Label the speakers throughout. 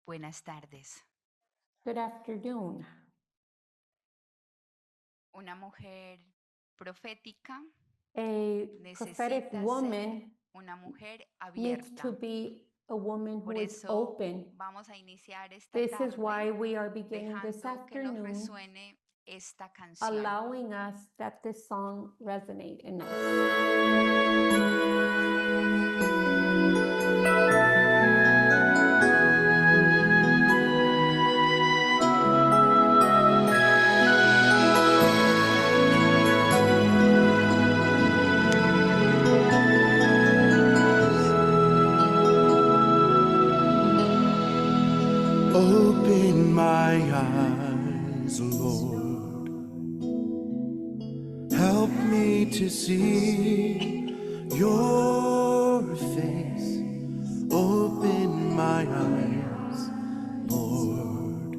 Speaker 1: Buenas tardes.
Speaker 2: Good afternoon.
Speaker 1: Una mujer profética
Speaker 2: A prophetic
Speaker 1: necesita ser
Speaker 2: woman
Speaker 1: una mujer
Speaker 2: needs to
Speaker 1: abierta.
Speaker 2: be a woman
Speaker 1: Por
Speaker 2: who is
Speaker 1: eso
Speaker 2: open.
Speaker 1: vamos a iniciar esta
Speaker 2: This is why
Speaker 1: tarde
Speaker 2: we are beginning this
Speaker 1: dejando que nos
Speaker 2: afternoon,
Speaker 1: resuene esta canción.
Speaker 2: allowing us that this song resonate in us.
Speaker 3: Open my eyes, Lord. Help me to see your face. Open my eyes, Lord.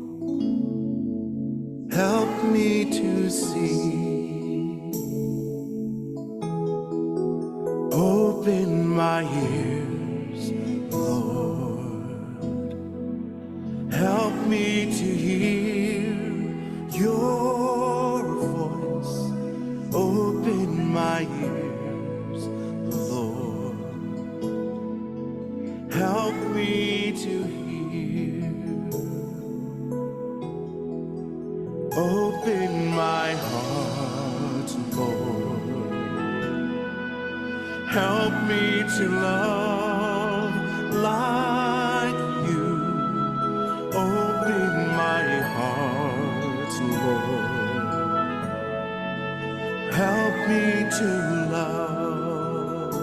Speaker 3: Help me to see. Open my ears, Lord. Help me to hear your voice. Open my ears, Lord. Help me to hear. Open my heart, Lord. Help me to love like you. Open my heart, Lord. Help me to love.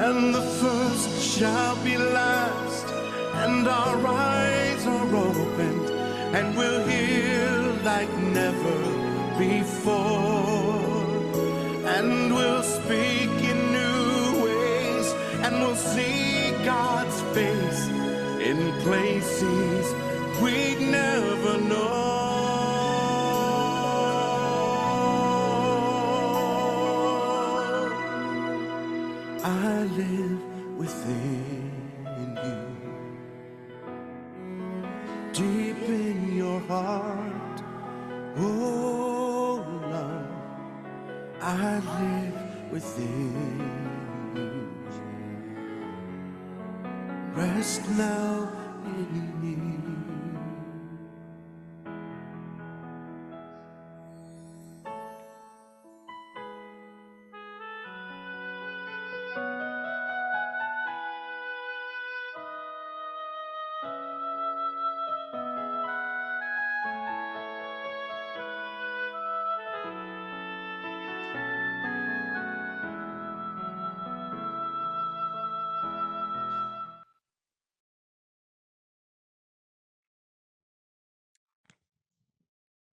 Speaker 3: And the first shall be last, and our eyes are opened, and we'll hear like never before. And we'll speak in new ways, and we'll see God's face in places we'd never know. I live within you, deep in your heart, oh love. I live within you. Rest now in me.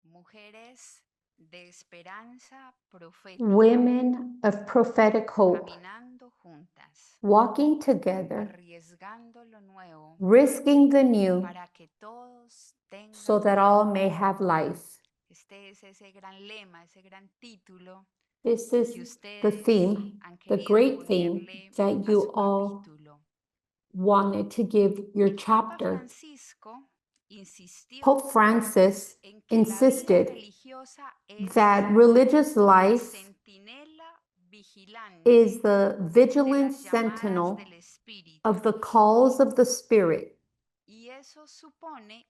Speaker 1: Mujeres de esperanza profética.
Speaker 2: Women of prophetic hope,
Speaker 1: Caminando juntas,
Speaker 2: walking together,
Speaker 1: arriesgando lo nuevo
Speaker 2: risking the new
Speaker 1: para que todos tengan
Speaker 2: so that
Speaker 1: vida.
Speaker 2: all may have life.
Speaker 1: Este es ese gran lema, ese gran título
Speaker 2: This
Speaker 1: que
Speaker 2: is the
Speaker 1: ustedes
Speaker 2: theme,
Speaker 1: han
Speaker 2: the
Speaker 1: querido
Speaker 2: great theme
Speaker 1: ponerle
Speaker 2: that
Speaker 1: a
Speaker 2: you
Speaker 1: su
Speaker 2: all
Speaker 1: capítulo.
Speaker 2: wanted to give your
Speaker 1: El Papa
Speaker 2: chapter.
Speaker 1: Francisco insistió
Speaker 2: Pope Francis
Speaker 1: en que la vida
Speaker 2: insisted
Speaker 1: religiosa es
Speaker 2: that religious
Speaker 1: la
Speaker 2: life
Speaker 1: centinela vigilante
Speaker 2: is the
Speaker 1: de
Speaker 2: vigilant
Speaker 1: las llamadas
Speaker 2: sentinel
Speaker 1: del Espíritu.
Speaker 2: of the calls of the Spirit.
Speaker 1: Y eso supone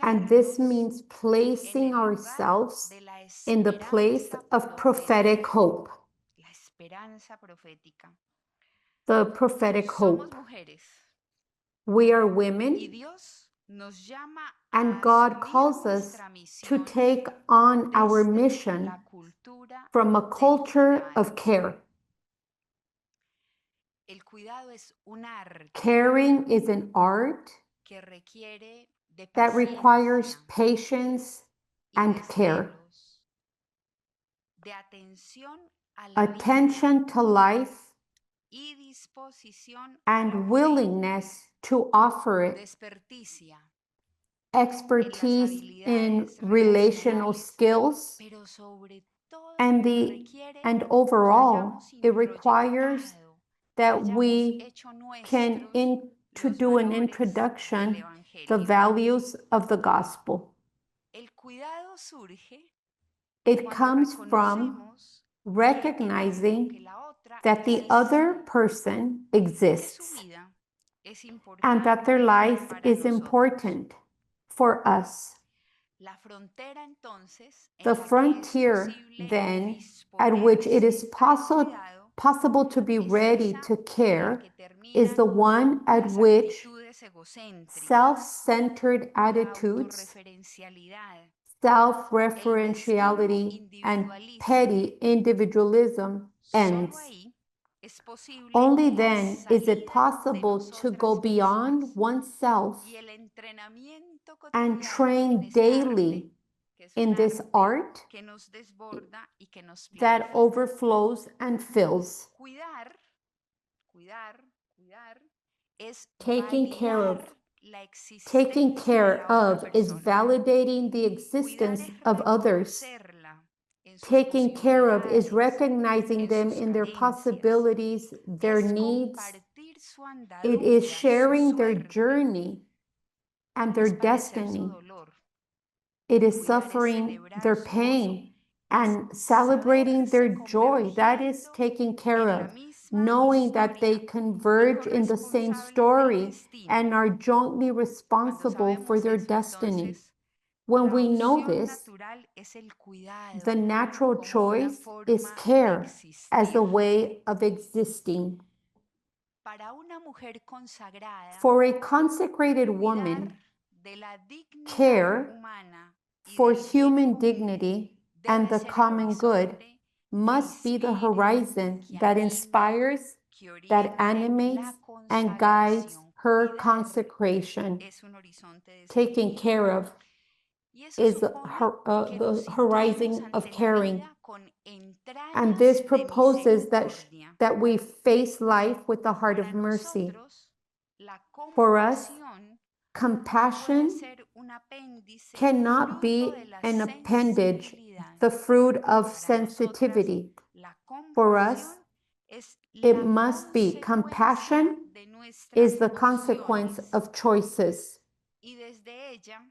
Speaker 2: And this
Speaker 1: ubicarnos
Speaker 2: means
Speaker 1: en
Speaker 2: placing
Speaker 1: el lugar
Speaker 2: ourselves
Speaker 1: de la
Speaker 2: in the place
Speaker 1: esperanza
Speaker 2: of prophetic
Speaker 1: profética.
Speaker 2: hope.
Speaker 1: La esperanza profética.
Speaker 2: The prophetic
Speaker 1: Somos
Speaker 2: hope.
Speaker 1: mujeres
Speaker 2: We are
Speaker 1: y
Speaker 2: women,
Speaker 1: Dios nos llama
Speaker 2: and
Speaker 1: a
Speaker 2: God
Speaker 1: asumir
Speaker 2: calls us
Speaker 1: nuestra
Speaker 2: to
Speaker 1: misión
Speaker 2: take on our
Speaker 1: desde
Speaker 2: mission
Speaker 1: la cultura
Speaker 2: from a
Speaker 1: del
Speaker 2: culture
Speaker 1: cuidado.
Speaker 2: of care.
Speaker 1: El cuidado es un arte
Speaker 2: Caring is an art
Speaker 1: que requiere de
Speaker 2: that requires
Speaker 1: paciencia
Speaker 2: patience
Speaker 1: y
Speaker 2: and
Speaker 1: de
Speaker 2: care,
Speaker 1: celos, de atención a la vida
Speaker 2: attention to life,
Speaker 1: y disposición a la
Speaker 2: and
Speaker 1: fe.
Speaker 2: willingness to offer it,
Speaker 1: Desperticia
Speaker 2: expertise in
Speaker 1: habilidades
Speaker 2: relational
Speaker 1: relacionales,
Speaker 2: skills,
Speaker 1: pero sobre todo
Speaker 2: and
Speaker 1: requiere que
Speaker 2: overall
Speaker 1: hayamos
Speaker 2: it requires
Speaker 1: introyectado
Speaker 2: that
Speaker 1: hayamos
Speaker 2: we
Speaker 1: hecho
Speaker 2: can
Speaker 1: nuestros
Speaker 2: do an
Speaker 1: valores del
Speaker 2: introduction, the
Speaker 1: Evangelio.
Speaker 2: values of the gospel.
Speaker 1: El cuidado surge
Speaker 2: It
Speaker 1: cuando
Speaker 2: comes from
Speaker 1: reconocemos que
Speaker 2: recognizing
Speaker 1: la otra
Speaker 2: that the
Speaker 1: existe,
Speaker 2: other person
Speaker 1: que su
Speaker 2: exists
Speaker 1: vida es
Speaker 2: and that their
Speaker 1: importante
Speaker 2: life
Speaker 1: para
Speaker 2: is
Speaker 1: nosotros.
Speaker 2: important for us.
Speaker 1: La frontera entonces
Speaker 2: The
Speaker 1: en la que es
Speaker 2: frontier
Speaker 1: posible
Speaker 2: then at which it is
Speaker 1: disponerse al
Speaker 2: possible to be
Speaker 1: es
Speaker 2: ready
Speaker 1: esa
Speaker 2: to
Speaker 1: en la
Speaker 2: care
Speaker 1: que
Speaker 2: is the
Speaker 1: terminan
Speaker 2: one at
Speaker 1: las
Speaker 2: which
Speaker 1: actitudes egocéntricas,
Speaker 2: self-centered
Speaker 1: la
Speaker 2: attitudes,
Speaker 1: autorreferencialidad,
Speaker 2: self-referentiality, and
Speaker 1: individualismo.
Speaker 2: petty individualism ends.
Speaker 1: Solo ahí es posible
Speaker 2: Only
Speaker 1: la
Speaker 2: then is
Speaker 1: salida
Speaker 2: it possible
Speaker 1: de
Speaker 2: to go
Speaker 1: nosotras
Speaker 2: beyond
Speaker 1: mismas
Speaker 2: oneself
Speaker 1: y el entrenamiento
Speaker 2: and
Speaker 1: cotidiano
Speaker 2: train
Speaker 1: en este arte,
Speaker 2: daily
Speaker 1: que es
Speaker 2: in
Speaker 1: un
Speaker 2: this
Speaker 1: arte
Speaker 2: art
Speaker 1: que nos desborda y que nos
Speaker 2: that
Speaker 1: plenifica.
Speaker 2: overflows and fills.
Speaker 1: Cuidar es
Speaker 2: Taking care of.
Speaker 1: validar la
Speaker 2: Taking
Speaker 1: existencia de
Speaker 2: care
Speaker 1: la otra
Speaker 2: of is
Speaker 1: persona.
Speaker 2: validating the
Speaker 1: Cuidar
Speaker 2: existence
Speaker 1: es
Speaker 2: of others.
Speaker 1: reconocerla en sus
Speaker 2: Taking care of is
Speaker 1: posibilidades,
Speaker 2: recognizing
Speaker 1: en
Speaker 2: them
Speaker 1: sus
Speaker 2: in their
Speaker 1: carencias.
Speaker 2: possibilities, their
Speaker 1: Es
Speaker 2: needs.
Speaker 1: compartir su
Speaker 2: It is
Speaker 1: andadura,
Speaker 2: sharing
Speaker 1: su
Speaker 2: their
Speaker 1: suerte.
Speaker 2: journey and their
Speaker 1: Es padecer su
Speaker 2: destiny.
Speaker 1: dolor.
Speaker 2: It is
Speaker 1: Cuidar es
Speaker 2: suffering
Speaker 1: celebrar
Speaker 2: their
Speaker 1: su
Speaker 2: pain
Speaker 1: gozo.
Speaker 2: and
Speaker 1: Es
Speaker 2: celebrating their
Speaker 1: saberse
Speaker 2: joy. That is
Speaker 1: convergiendo
Speaker 2: taking care
Speaker 1: en la
Speaker 2: of,
Speaker 1: misma
Speaker 2: knowing that they
Speaker 1: historia
Speaker 2: converge
Speaker 1: y
Speaker 2: in the same
Speaker 1: corresponsables del
Speaker 2: story
Speaker 1: destino.
Speaker 2: and are jointly
Speaker 1: Cuando
Speaker 2: responsible for
Speaker 1: sabemos
Speaker 2: their
Speaker 1: eso,
Speaker 2: destiny.
Speaker 1: entonces,
Speaker 2: When
Speaker 1: la
Speaker 2: we know
Speaker 1: opción
Speaker 2: this,
Speaker 1: natural es el cuidado
Speaker 2: the natural
Speaker 1: como una
Speaker 2: choice is
Speaker 1: forma de
Speaker 2: care as a
Speaker 1: existir.
Speaker 2: way of existing.
Speaker 1: Para una mujer consagrada,
Speaker 2: For a consecrated
Speaker 1: cuidar
Speaker 2: woman,
Speaker 1: de la dignidad
Speaker 2: care
Speaker 1: humana y
Speaker 2: for
Speaker 1: del bien
Speaker 2: human
Speaker 1: común
Speaker 2: dignity and
Speaker 1: debe
Speaker 2: the
Speaker 1: ser el
Speaker 2: common good
Speaker 1: horizonte
Speaker 2: must be the
Speaker 1: inspire,
Speaker 2: horizon
Speaker 1: que
Speaker 2: that
Speaker 1: anime,
Speaker 2: inspires,
Speaker 1: que
Speaker 2: that
Speaker 1: oriente
Speaker 2: animates,
Speaker 1: la
Speaker 2: and guides
Speaker 1: consagración.
Speaker 2: her
Speaker 1: Cuidar
Speaker 2: consecration.
Speaker 1: es un horizonte de
Speaker 2: Taking
Speaker 1: servir.
Speaker 2: care of
Speaker 1: Y eso
Speaker 2: is
Speaker 1: supone que
Speaker 2: the
Speaker 1: nos
Speaker 2: horizon
Speaker 1: situemos
Speaker 2: of
Speaker 1: ante la
Speaker 2: caring.
Speaker 1: vida con
Speaker 2: And this
Speaker 1: entrañas de
Speaker 2: proposes
Speaker 1: misericordia.
Speaker 2: that we face life with the heart
Speaker 1: Para
Speaker 2: of mercy.
Speaker 1: nosotros, la
Speaker 2: For us,
Speaker 1: compasión no puede
Speaker 2: compassion
Speaker 1: ser un apéndice
Speaker 2: cannot
Speaker 1: fruto
Speaker 2: be
Speaker 1: de la
Speaker 2: an appendage,
Speaker 1: sensibilidad.
Speaker 2: the fruit of
Speaker 1: Para nosotras,
Speaker 2: sensitivity.
Speaker 1: la
Speaker 2: For us,
Speaker 1: compasión es
Speaker 2: it
Speaker 1: la
Speaker 2: must be.
Speaker 1: consecuencia
Speaker 2: Compassion
Speaker 1: de nuestras
Speaker 2: is the consequence
Speaker 1: opciones.
Speaker 2: of choices.
Speaker 1: Y desde ella,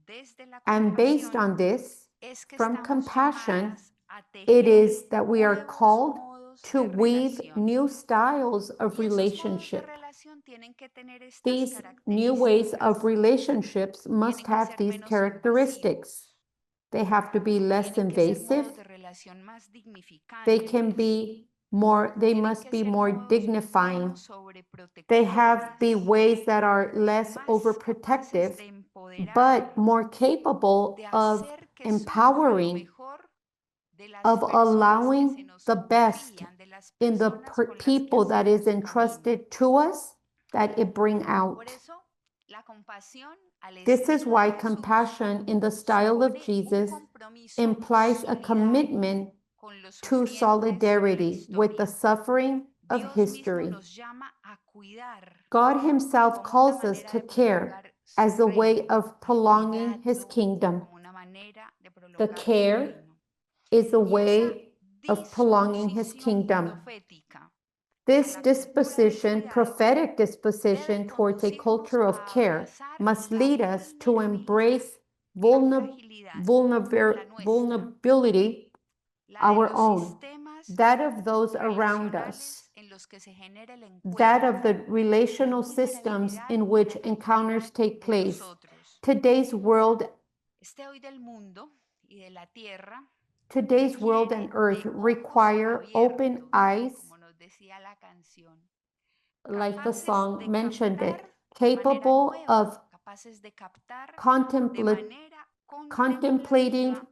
Speaker 1: desde la
Speaker 2: And based on
Speaker 1: compasión,
Speaker 2: this,
Speaker 1: es que
Speaker 2: from
Speaker 1: estamos
Speaker 2: compassion,
Speaker 1: llamadas a
Speaker 2: it
Speaker 1: tejer
Speaker 2: is that we are
Speaker 1: nuevos
Speaker 2: called
Speaker 1: modos
Speaker 2: to
Speaker 1: de
Speaker 2: weave
Speaker 1: relación.
Speaker 2: new styles of
Speaker 1: Y esos modos de
Speaker 2: relationship.
Speaker 1: relación tienen que tener estas
Speaker 2: These new ways of
Speaker 1: características.
Speaker 2: relationships must
Speaker 1: Tienen que
Speaker 2: have
Speaker 1: ser
Speaker 2: these
Speaker 1: menos
Speaker 2: characteristics. They have to be less
Speaker 1: tienen que ser
Speaker 2: invasive.
Speaker 1: modos de relación más
Speaker 2: They
Speaker 1: dignificantes.
Speaker 2: can be more, they
Speaker 1: Tienen
Speaker 2: must
Speaker 1: que
Speaker 2: be
Speaker 1: ser
Speaker 2: more
Speaker 1: modos
Speaker 2: dignifying.
Speaker 1: menos
Speaker 2: They have
Speaker 1: sobreprotectores,
Speaker 2: be ways that are less
Speaker 1: más
Speaker 2: overprotective,
Speaker 1: capaces de
Speaker 2: but
Speaker 1: empoderarnos,
Speaker 2: more capable
Speaker 1: de
Speaker 2: of
Speaker 1: hacer que surja lo
Speaker 2: empowering,
Speaker 1: mejor de las
Speaker 2: of
Speaker 1: personas que se
Speaker 2: allowing
Speaker 1: nos
Speaker 2: the best
Speaker 1: confían, de las
Speaker 2: in the
Speaker 1: personas con las que
Speaker 2: people that
Speaker 1: hacemos
Speaker 2: is
Speaker 1: camino.
Speaker 2: entrusted to us, that it bring
Speaker 1: Por
Speaker 2: out.
Speaker 1: eso, la compasión al
Speaker 2: This is
Speaker 1: estilo
Speaker 2: why
Speaker 1: de Jesús
Speaker 2: compassion in the style of
Speaker 1: supone un
Speaker 2: Jesus
Speaker 1: compromiso
Speaker 2: implies a
Speaker 1: solidario
Speaker 2: commitment
Speaker 1: con los
Speaker 2: to
Speaker 1: sufrientes de la
Speaker 2: solidarity with the
Speaker 1: historia.
Speaker 2: suffering of
Speaker 1: Dios mismo
Speaker 2: history.
Speaker 1: nos llama a cuidar
Speaker 2: God Himself
Speaker 1: como una
Speaker 2: calls us
Speaker 1: manera
Speaker 2: to
Speaker 1: de
Speaker 2: care
Speaker 1: prolongar
Speaker 2: as
Speaker 1: su
Speaker 2: a way
Speaker 1: reino.
Speaker 2: of prolonging His
Speaker 1: Cuidado
Speaker 2: kingdom.
Speaker 1: como una manera de
Speaker 2: The
Speaker 1: prolongar su
Speaker 2: care
Speaker 1: reino.
Speaker 2: is a
Speaker 1: Y esa
Speaker 2: way of prolonging His
Speaker 1: disposición
Speaker 2: kingdom.
Speaker 1: profética a
Speaker 2: This
Speaker 1: la cultura del
Speaker 2: disposition,
Speaker 1: cuidado,
Speaker 2: prophetic disposition
Speaker 1: debe
Speaker 2: towards a
Speaker 1: conducirnos
Speaker 2: culture of
Speaker 1: a
Speaker 2: care,
Speaker 1: abrazar
Speaker 2: must
Speaker 1: la
Speaker 2: lead us to
Speaker 1: vulnerabilidad,
Speaker 2: embrace
Speaker 1: la fragilidad, la nuestra,
Speaker 2: vulnerability,
Speaker 1: la de
Speaker 2: our
Speaker 1: los
Speaker 2: own,
Speaker 1: sistemas
Speaker 2: that of those around us,
Speaker 1: relacionales en los que se genera el
Speaker 2: that
Speaker 1: encuentro,
Speaker 2: of the relational
Speaker 1: la
Speaker 2: systems
Speaker 1: vulnerabilidad
Speaker 2: in
Speaker 1: y
Speaker 2: which
Speaker 1: la
Speaker 2: encounters
Speaker 1: fragilidad
Speaker 2: take
Speaker 1: de
Speaker 2: place.
Speaker 1: nosotros.
Speaker 2: Today's world
Speaker 1: Hoy del mundo y de la tierra
Speaker 2: Today's world and earth
Speaker 1: de ojos
Speaker 2: require open
Speaker 1: abiertos,
Speaker 2: eyes,
Speaker 1: como nos decía la canción,
Speaker 2: like the
Speaker 1: capaces
Speaker 2: song
Speaker 1: de
Speaker 2: mentioned it,
Speaker 1: captar de manera
Speaker 2: capable
Speaker 1: nueva,
Speaker 2: of
Speaker 1: capaces de captar de
Speaker 2: contemplating,
Speaker 1: manera contemplativa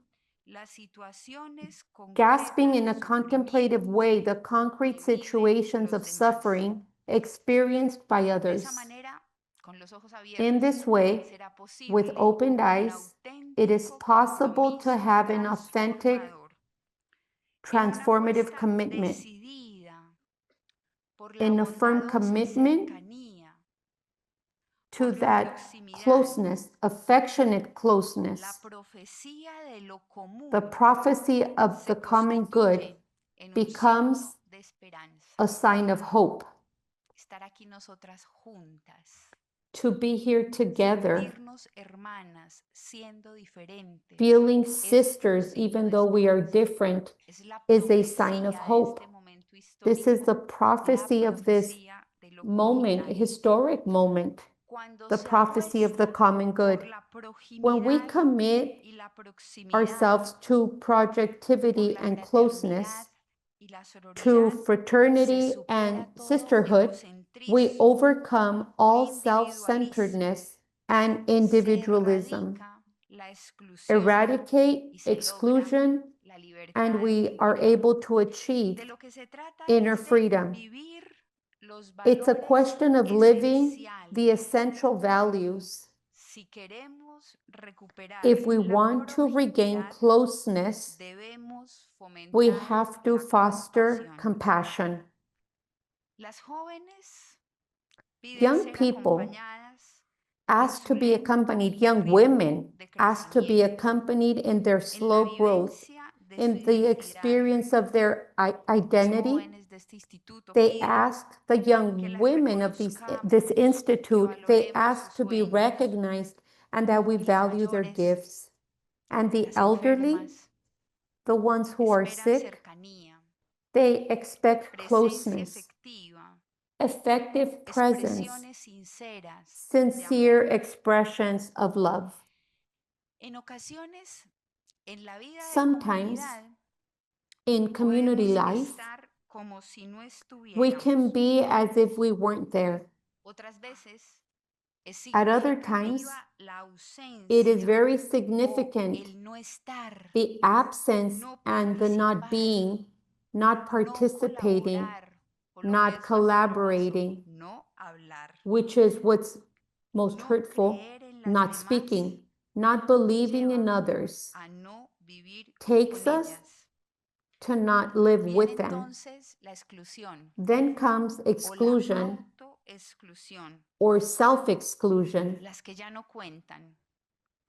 Speaker 1: las situaciones
Speaker 2: grasping in a
Speaker 1: concretas de
Speaker 2: contemplative
Speaker 1: sufrimiento
Speaker 2: way the concrete
Speaker 1: que viven
Speaker 2: situations
Speaker 1: los
Speaker 2: of
Speaker 1: demás.
Speaker 2: suffering experienced by
Speaker 1: De
Speaker 2: others.
Speaker 1: esa manera, con los ojos
Speaker 2: In this
Speaker 1: abiertos,
Speaker 2: way,
Speaker 1: será
Speaker 2: with
Speaker 1: posible
Speaker 2: opened
Speaker 1: un
Speaker 2: eyes, it is
Speaker 1: auténtico
Speaker 2: possible to
Speaker 1: compromiso
Speaker 2: have an authentic,
Speaker 1: transformador, en una
Speaker 2: transformative
Speaker 1: apuesta
Speaker 2: commitment,
Speaker 1: decidida por la
Speaker 2: in a firm
Speaker 1: bondadosa
Speaker 2: commitment
Speaker 1: cercanía,
Speaker 2: to
Speaker 1: por la
Speaker 2: that
Speaker 1: proximidad,
Speaker 2: closeness, affectionate
Speaker 1: la
Speaker 2: closeness.
Speaker 1: profecía de lo común
Speaker 2: The prophecy of
Speaker 1: se
Speaker 2: the common good
Speaker 1: constituye en un
Speaker 2: becomes
Speaker 1: signo de esperanza.
Speaker 2: a sign of hope.
Speaker 1: estar aquí nosotras juntas,
Speaker 2: to be here together,
Speaker 1: sentirnos hermanas, siendo diferentes.
Speaker 2: feeling
Speaker 1: Es un
Speaker 2: sisters
Speaker 1: signo
Speaker 2: even
Speaker 1: de
Speaker 2: though we are
Speaker 1: esperanza.
Speaker 2: different,
Speaker 1: Es la
Speaker 2: is a sign of
Speaker 1: profecía de
Speaker 2: hope.
Speaker 1: este momento
Speaker 2: This is the
Speaker 1: histórico,
Speaker 2: prophecy
Speaker 1: la
Speaker 2: of this
Speaker 1: profecía de lo
Speaker 2: moment,
Speaker 1: comunal.
Speaker 2: historic moment,
Speaker 1: Cuando
Speaker 2: the
Speaker 1: se
Speaker 2: prophecy of the
Speaker 1: apuesta
Speaker 2: common good.
Speaker 1: por la
Speaker 2: When we
Speaker 1: proximidad
Speaker 2: commit
Speaker 1: y la proximidad,
Speaker 2: ourselves to
Speaker 1: por
Speaker 2: projectivity
Speaker 1: la
Speaker 2: and
Speaker 1: fraternidad
Speaker 2: closeness,
Speaker 1: y la
Speaker 2: to
Speaker 1: sororidad, se
Speaker 2: fraternity and
Speaker 1: supera todo
Speaker 2: sisterhood, we
Speaker 1: egocentrismo,
Speaker 2: overcome all
Speaker 1: individualismo,
Speaker 2: self-centeredness and
Speaker 1: se
Speaker 2: individualism,
Speaker 1: erradica la exclusión
Speaker 2: eradicate
Speaker 1: y se logra
Speaker 2: exclusion,
Speaker 1: la libertad
Speaker 2: and we are
Speaker 1: interior.
Speaker 2: able to achieve
Speaker 1: De lo que se trata
Speaker 2: inner
Speaker 1: es de
Speaker 2: freedom.
Speaker 1: vivir los
Speaker 2: It's a
Speaker 1: valores
Speaker 2: question of living
Speaker 1: esenciales
Speaker 2: the essential values
Speaker 1: si queremos recuperar
Speaker 2: if we
Speaker 1: la
Speaker 2: want to regain
Speaker 1: proximidad.
Speaker 2: closeness.
Speaker 1: Debemos
Speaker 2: We
Speaker 1: fomentar
Speaker 2: have to
Speaker 1: la
Speaker 2: foster
Speaker 1: compasión.
Speaker 2: compassion.
Speaker 1: Las jóvenes piden
Speaker 2: Young
Speaker 1: ser
Speaker 2: people
Speaker 1: acompañadas
Speaker 2: ask to
Speaker 1: en su
Speaker 2: be
Speaker 1: lento
Speaker 2: accompanied, young
Speaker 1: ritmo
Speaker 2: women
Speaker 1: de
Speaker 2: ask to be
Speaker 1: crecimiento,
Speaker 2: accompanied in their
Speaker 1: en la
Speaker 2: slow growth,
Speaker 1: vivencia de su
Speaker 2: in the
Speaker 1: identidad.
Speaker 2: experience of their
Speaker 1: Las
Speaker 2: identity.
Speaker 1: jóvenes de este instituto
Speaker 2: They
Speaker 1: piden
Speaker 2: ask the
Speaker 1: que
Speaker 2: young
Speaker 1: las
Speaker 2: women of this
Speaker 1: reconozcamos, que
Speaker 2: institute, they
Speaker 1: valoremos
Speaker 2: ask
Speaker 1: sus
Speaker 2: to be
Speaker 1: sueños,
Speaker 2: recognized and that we
Speaker 1: y las
Speaker 2: value their
Speaker 1: mayores,
Speaker 2: gifts. And the
Speaker 1: las
Speaker 2: elderly,
Speaker 1: enfermas,
Speaker 2: the ones who are
Speaker 1: esperan
Speaker 2: sick,
Speaker 1: cercanía,
Speaker 2: they expect
Speaker 1: presencia
Speaker 2: closeness,
Speaker 1: efectiva,
Speaker 2: effective presence,
Speaker 1: expresiones sinceras de
Speaker 2: sincere
Speaker 1: amor.
Speaker 2: expressions of love.
Speaker 1: En ocasiones, en la vida de
Speaker 2: Sometimes
Speaker 1: comunidad,
Speaker 2: in community
Speaker 1: podemos
Speaker 2: life,
Speaker 1: estar como si no
Speaker 2: we can
Speaker 1: estuviéramos.
Speaker 2: be as if we weren't there.
Speaker 1: Otras veces es
Speaker 2: At other times,
Speaker 1: significativa la
Speaker 2: it is
Speaker 1: ausencia
Speaker 2: very
Speaker 1: o
Speaker 2: significant,
Speaker 1: el no estar,
Speaker 2: the absence
Speaker 1: no
Speaker 2: and the not
Speaker 1: participar,
Speaker 2: being, not
Speaker 1: no
Speaker 2: participating,
Speaker 1: colaborar, o lo que
Speaker 2: not
Speaker 1: es más
Speaker 2: collaborating,
Speaker 1: doloroso, no hablar,
Speaker 2: which is what's most
Speaker 1: no
Speaker 2: hurtful,
Speaker 1: creer en las
Speaker 2: not
Speaker 1: demás,
Speaker 2: speaking, not believing in
Speaker 1: lleva
Speaker 2: others,
Speaker 1: a no vivir
Speaker 2: takes
Speaker 1: con
Speaker 2: us
Speaker 1: ellas.
Speaker 2: to not live
Speaker 1: Viene
Speaker 2: with them.
Speaker 1: entonces la exclusión
Speaker 2: Then comes
Speaker 1: o la
Speaker 2: exclusion
Speaker 1: autoexclusión,
Speaker 2: or self-exclusion,
Speaker 1: las que ya no cuentan,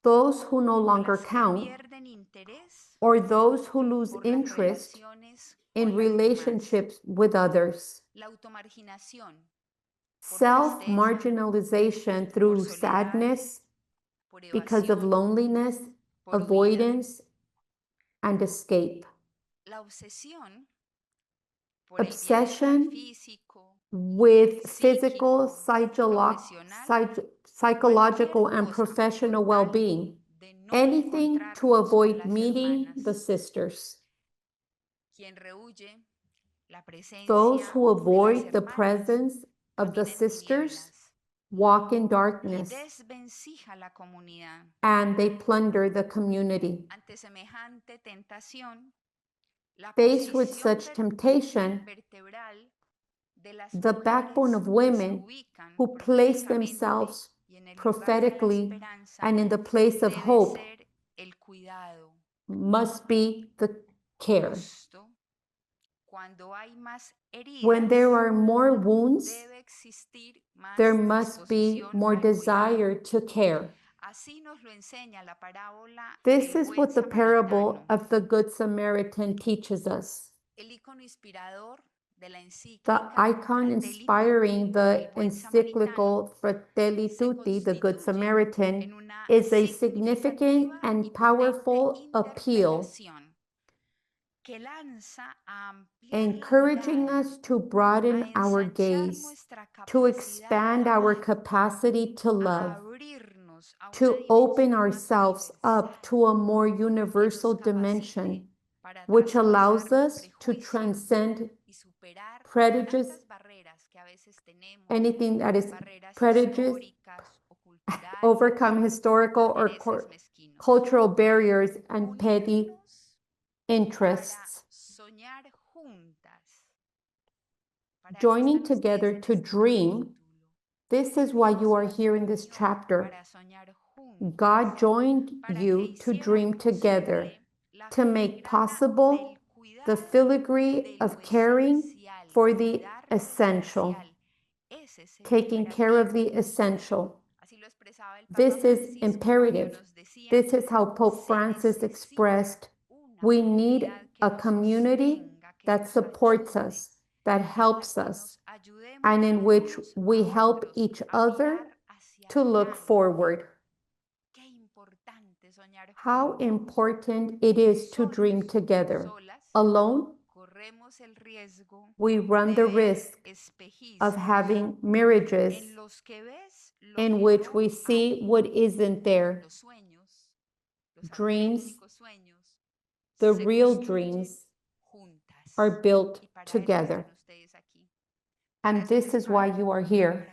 Speaker 2: those who no
Speaker 1: o
Speaker 2: longer
Speaker 1: las que
Speaker 2: count,
Speaker 1: pierden interés
Speaker 2: or those who lose
Speaker 1: por las
Speaker 2: interest
Speaker 1: relaciones
Speaker 2: in
Speaker 1: con las demás.
Speaker 2: relationships with others.
Speaker 1: La automarginación por tristeza,
Speaker 2: Self-marginalization through
Speaker 1: soledad,
Speaker 2: sadness,
Speaker 1: por
Speaker 2: because of
Speaker 1: evasión,
Speaker 2: loneliness,
Speaker 1: por huida.
Speaker 2: avoidance, and escape.
Speaker 1: La obsesión por el bienestar
Speaker 2: Obsession
Speaker 1: físico,
Speaker 2: with physical,
Speaker 1: psíquico, profesional,
Speaker 2: psychological,
Speaker 1: cualquier
Speaker 2: and
Speaker 1: cosa
Speaker 2: professional
Speaker 1: con tal
Speaker 2: well-being.
Speaker 1: de no
Speaker 2: Anything to
Speaker 1: encontrarnos con
Speaker 2: avoid
Speaker 1: las
Speaker 2: meeting
Speaker 1: hermanas.
Speaker 2: the sisters.
Speaker 1: Quien rehuye la
Speaker 2: Those
Speaker 1: presencia
Speaker 2: who
Speaker 1: de las
Speaker 2: avoid the
Speaker 1: hermanas
Speaker 2: presence of the
Speaker 1: camina en
Speaker 2: sisters
Speaker 1: tinieblas
Speaker 2: walk in
Speaker 1: y
Speaker 2: darkness,
Speaker 1: desvencija la comunidad.
Speaker 2: and they plunder the community.
Speaker 1: Ante semejante tentación, la
Speaker 2: Faced with
Speaker 1: posición
Speaker 2: such temptation,
Speaker 1: vertebral de las
Speaker 2: the backbone
Speaker 1: mujeres
Speaker 2: of
Speaker 1: que se
Speaker 2: women
Speaker 1: ubican
Speaker 2: who place
Speaker 1: proféticamente
Speaker 2: themselves
Speaker 1: y en el lugar de la
Speaker 2: prophetically
Speaker 1: esperanza
Speaker 2: and in the place of
Speaker 1: debe
Speaker 2: hope
Speaker 1: ser el cuidado
Speaker 2: must be the care.
Speaker 1: justo. Cuando hay más
Speaker 2: When
Speaker 1: heridas,
Speaker 2: there are more wounds,
Speaker 1: debe existir más
Speaker 2: there must be
Speaker 1: disposición
Speaker 2: more
Speaker 1: al cuidado.
Speaker 2: desire to care.
Speaker 1: Así nos lo enseña la parábola
Speaker 2: This
Speaker 1: del
Speaker 2: is
Speaker 1: buen
Speaker 2: what the parable
Speaker 1: samaritano,
Speaker 2: of the Good Samaritan teaches us.
Speaker 1: el icono inspirador de la
Speaker 2: The
Speaker 1: encíclica
Speaker 2: icon
Speaker 1: Fratelli
Speaker 2: inspiring
Speaker 1: Tutti,
Speaker 2: the
Speaker 1: el buen samaritano,
Speaker 2: encyclical Fratelli
Speaker 1: se
Speaker 2: Tutti, the Good
Speaker 1: constituye
Speaker 2: Samaritan,
Speaker 1: en una
Speaker 2: is a
Speaker 1: significativa
Speaker 2: significant
Speaker 1: y
Speaker 2: and
Speaker 1: potente
Speaker 2: powerful appeal,
Speaker 1: interpelación que lanza a ampliar la
Speaker 2: encouraging
Speaker 1: mirada,
Speaker 2: us to
Speaker 1: a
Speaker 2: broaden our
Speaker 1: ensanchar
Speaker 2: gaze,
Speaker 1: nuestra
Speaker 2: to
Speaker 1: capacidad de
Speaker 2: expand our
Speaker 1: amar,
Speaker 2: capacity to
Speaker 1: a
Speaker 2: love,
Speaker 1: abrirnos a una
Speaker 2: to open
Speaker 1: dimensión más
Speaker 2: ourselves up to a more
Speaker 1: que nos
Speaker 2: universal
Speaker 1: capacite
Speaker 2: dimension,
Speaker 1: para
Speaker 2: which allows
Speaker 1: traspasar los
Speaker 2: us to
Speaker 1: prejuicios
Speaker 2: transcend
Speaker 1: y superar
Speaker 2: prejudice,
Speaker 1: tantas barreras que a veces tenemos,
Speaker 2: anything that is
Speaker 1: barreras
Speaker 2: prejudice,
Speaker 1: históricas o culturales,
Speaker 2: overcome historical or
Speaker 1: intereses mezquinos.
Speaker 2: cultural barriers and petty
Speaker 1: Unirnos
Speaker 2: interests.
Speaker 1: para soñar juntas. Para eso
Speaker 2: Joining
Speaker 1: están ustedes
Speaker 2: together
Speaker 1: en
Speaker 2: to
Speaker 1: este
Speaker 2: dream.
Speaker 1: capítulo.
Speaker 2: This is why you are
Speaker 1: Dios
Speaker 2: here
Speaker 1: los
Speaker 2: in this
Speaker 1: unió
Speaker 2: chapter.
Speaker 1: para soñar juntas,
Speaker 2: God joined
Speaker 1: para
Speaker 2: you
Speaker 1: que
Speaker 2: to
Speaker 1: hicieran
Speaker 2: dream together,
Speaker 1: posible la
Speaker 2: to make
Speaker 1: filigrana
Speaker 2: possible
Speaker 1: del
Speaker 2: the
Speaker 1: cuidado
Speaker 2: filigree
Speaker 1: de
Speaker 2: of
Speaker 1: lo
Speaker 2: caring
Speaker 1: esencial,
Speaker 2: for the
Speaker 1: cuidar lo
Speaker 2: essential,
Speaker 1: esencial. Ese es el
Speaker 2: taking care of the
Speaker 1: imperativo.
Speaker 2: essential.
Speaker 1: Así lo expresaba el Papa
Speaker 2: This is
Speaker 1: Francisco
Speaker 2: imperative.
Speaker 1: cuando nos decía,
Speaker 2: This is how Pope
Speaker 1: se
Speaker 2: Francis
Speaker 1: necesita
Speaker 2: expressed,
Speaker 1: una
Speaker 2: we need
Speaker 1: comunidad que
Speaker 2: a
Speaker 1: nos
Speaker 2: community
Speaker 1: sostenga, que
Speaker 2: that
Speaker 1: nos
Speaker 2: supports
Speaker 1: ayude,
Speaker 2: us, that helps us and in which we help each other to look forward. How important it is to dream together. Alone, we run the risk of having mirages in which we see what isn't there. Dreams, the real dreams, are built together. And this is why you are here.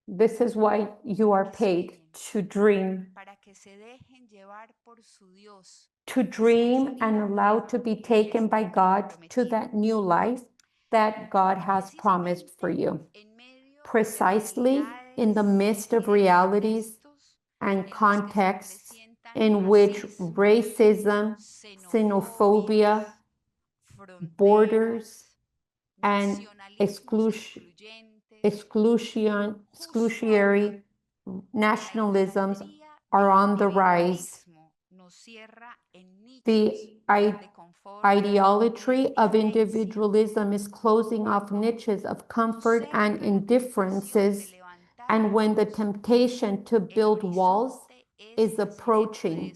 Speaker 2: This is why you are paid to dream. To dream and allow to be taken by God to that new life that God has promised for you. Precisely in the midst of realities and contexts in which racism, xenophobia, borders, and exclusionary nationalisms are on the rise. The ideology of individualism is closing off niches of comfort and indifferences, and when the temptation to build walls is approaching,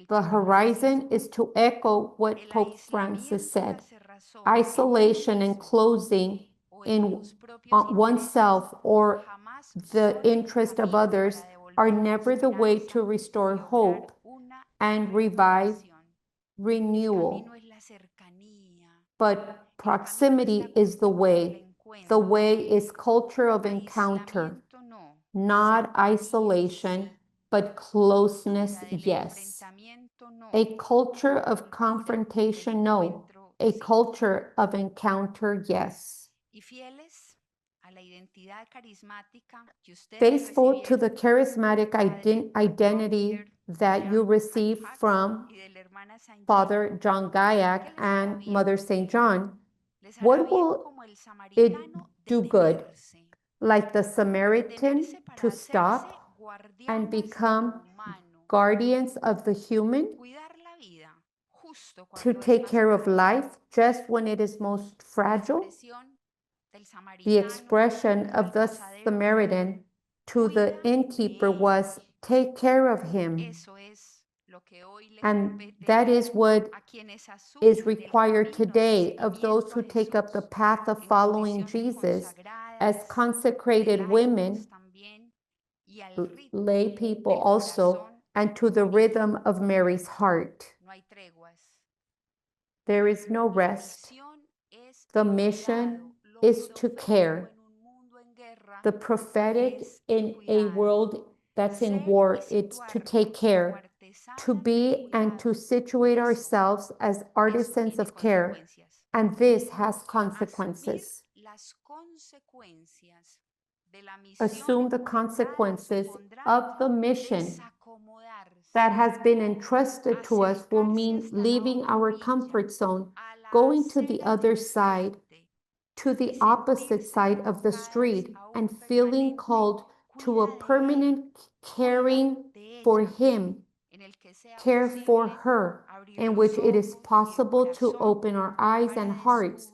Speaker 2: the horizon is to echo what Pope Francis said. Isolation and closing in oneself or the interest of others are never the way to restore hope and revive renewal. But proximity is the way. The way is culture of encounter, not isolation, but closeness, yes. A culture of confrontation, no. A culture of encounter, yes. Faithful to the charismatic identity that you receive from Father John Gaiac and Mother St. John, what will it do good? Like the Samaritan, to stop and become guardians of the human, to take care of life just when it is most fragile? The expression of the Samaritan to the innkeeper was, take care of him. And that is what is required today of those who take up the path of following Jesus as consecrated women, lay people also, and to the rhythm of Mary's heart. There is no rest. The mission is to care. The prophetic in a world that's in war, it's to take care, to be and to situate ourselves as artisans of care. And this has consequences. Assume the consequences of the mission that has been entrusted to us will mean leaving our comfort zone, going to the other side, to the opposite side of the street, and feeling called to a permanent caring for him, care for her, in which it is possible to open our eyes and hearts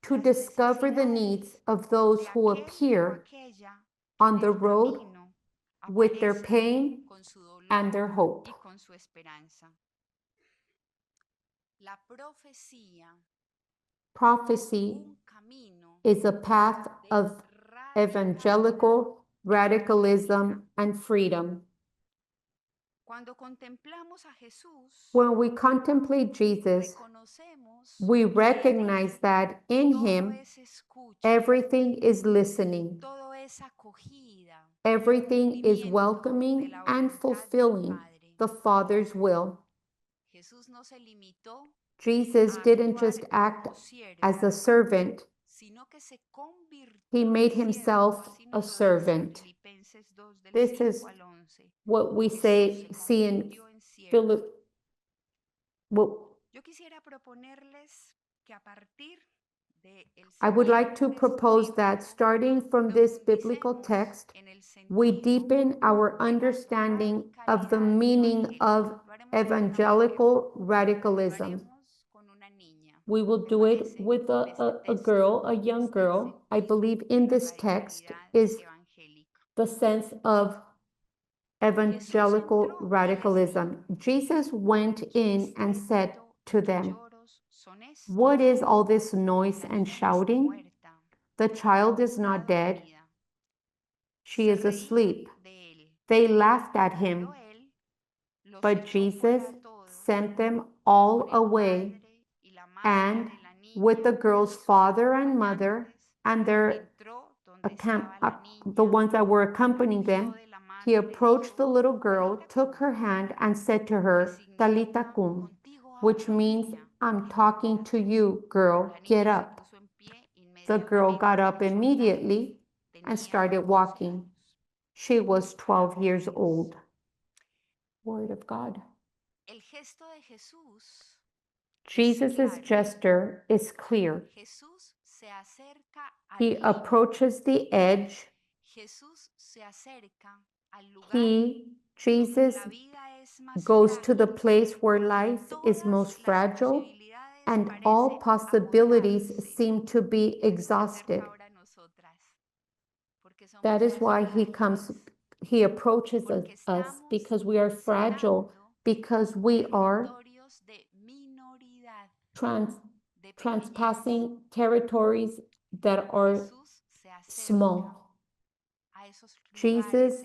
Speaker 2: to discover the needs of those who appear on the road with their pain and their hope. Prophecy is a path of evangelical radicalism and freedom. When we contemplate Jesus, we recognize that in him, everything is listening. Everything is welcoming and fulfilling the Father's will. Jesus didn't just act as a servant, he made himself a servant. This is what we see in Philip. I would like to propose that starting from this biblical text, we deepen our understanding of the meaning of evangelical radicalism. We will do it with a girl, a young girl. I believe in this text is the sense of evangelical radicalism. Jesus went in and said to them, "What is all this noise and shouting? The child is not dead. She is asleep." They laughed at him, but Jesus sent them all away, and with the girl's father and mother and the ones that were accompanying them, he approached the little girl, took her hand, and said to her, "Talita cum," which means, "I'm talking to you, girl, get up." The girl got up immediately and started walking. She was 12 years old. Word of God. Jesus' gesture is clear. He approaches the edge. Jesus goes to the place where life is most fragile and all possibilities seem to be exhausted. That is why he approaches us because we are fragile, because we are transpassing territories that are small. Jesus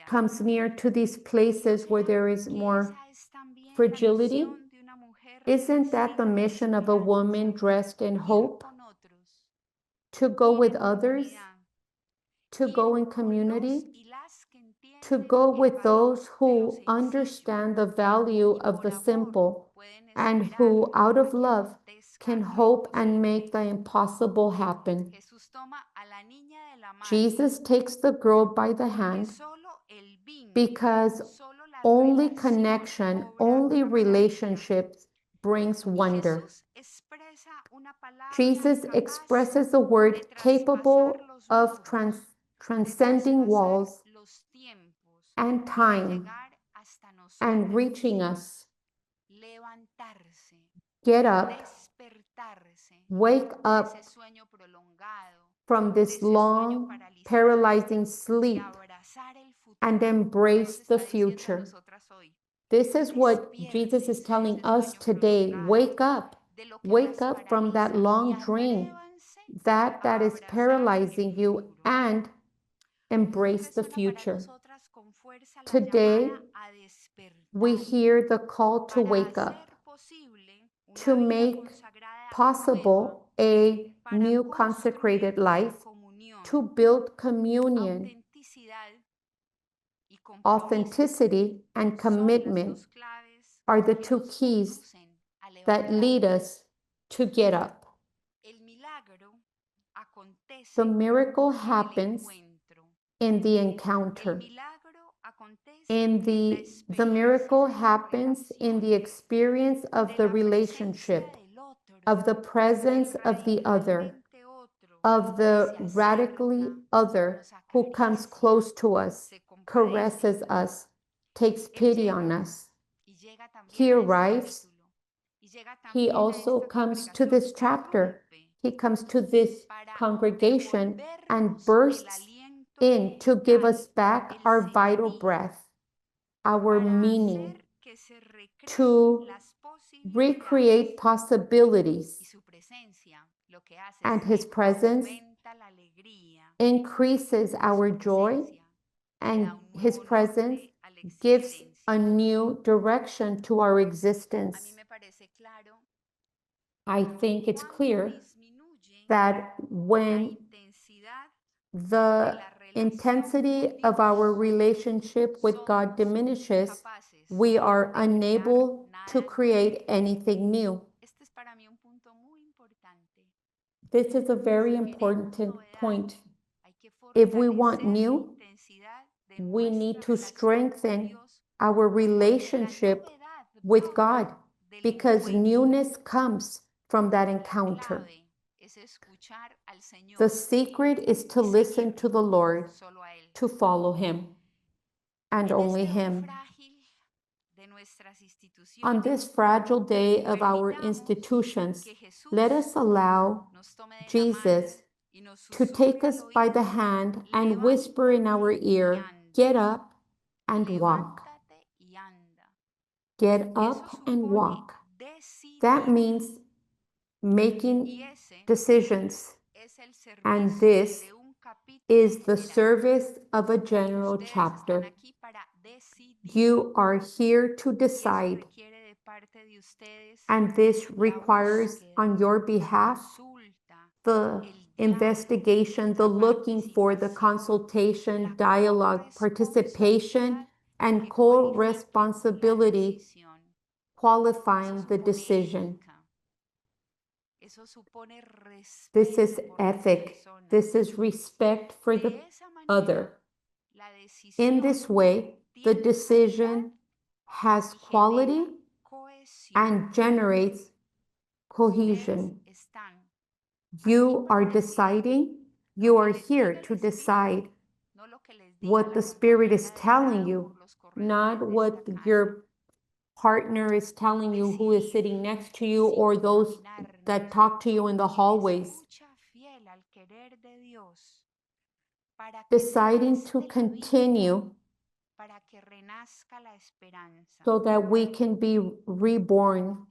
Speaker 2: comes near to these places where there is more fragility. Isn't that the mission of a woman dressed in hope? To go with others, to go in community, to go with those who understand the value of the simple and who, out of love, can hope and make the impossible happen. Jesus takes the girl by the hand because only connection, only relationships brings wonder. Jesus expresses a word capable of transcending walls and time and reaching us. Get up, wake up from this long, paralyzing sleep and embrace the future. This is what Jesus is telling us today. Wake up from that long dream, that is paralyzing you, and embrace the future. Today, we hear the call to wake up, to make possible a new consecrated life, to build communion. Authenticity and commitment are the two keys that lead us to get up. The miracle happens in the encounter. The miracle happens in the experience of the relationship, of the presence of the other, of the radically other who comes close to us, caresses us, takes pity on us. He arrives. He also comes to this chapter. He comes to this congregation and bursts in to give us back our vital breath, our meaning, to recreate possibilities. And his presence increases our joy, and his presence gives a new direction to our existence. I think it's clear that when the intensity of our relationship with God diminishes, we are unable to create anything new. This is a very important point. If we want new, we need to strengthen our relationship with God, because newness comes from that encounter. The secret is to listen to the Lord, to follow him, and only him. On this fragile day of our institutions, let us allow Jesus to take us by the hand and whisper in our ear, "Get up and walk." Get up and walk. That means making decisions. And this is the service of a general chapter. You are here to decide. And this requires on your behalf the investigation, the looking for, the consultation, dialogue, participation, and co-responsibility, qualifying the decision. This is ethic. This is respect for the other. In this way, the decision has quality and generates cohesion. You are deciding, you are here to decide what the Spirit is telling you, not what your partner is telling you who is sitting next to you or those that talk to you in the hallways. Deciding to continue so that we can be reborn,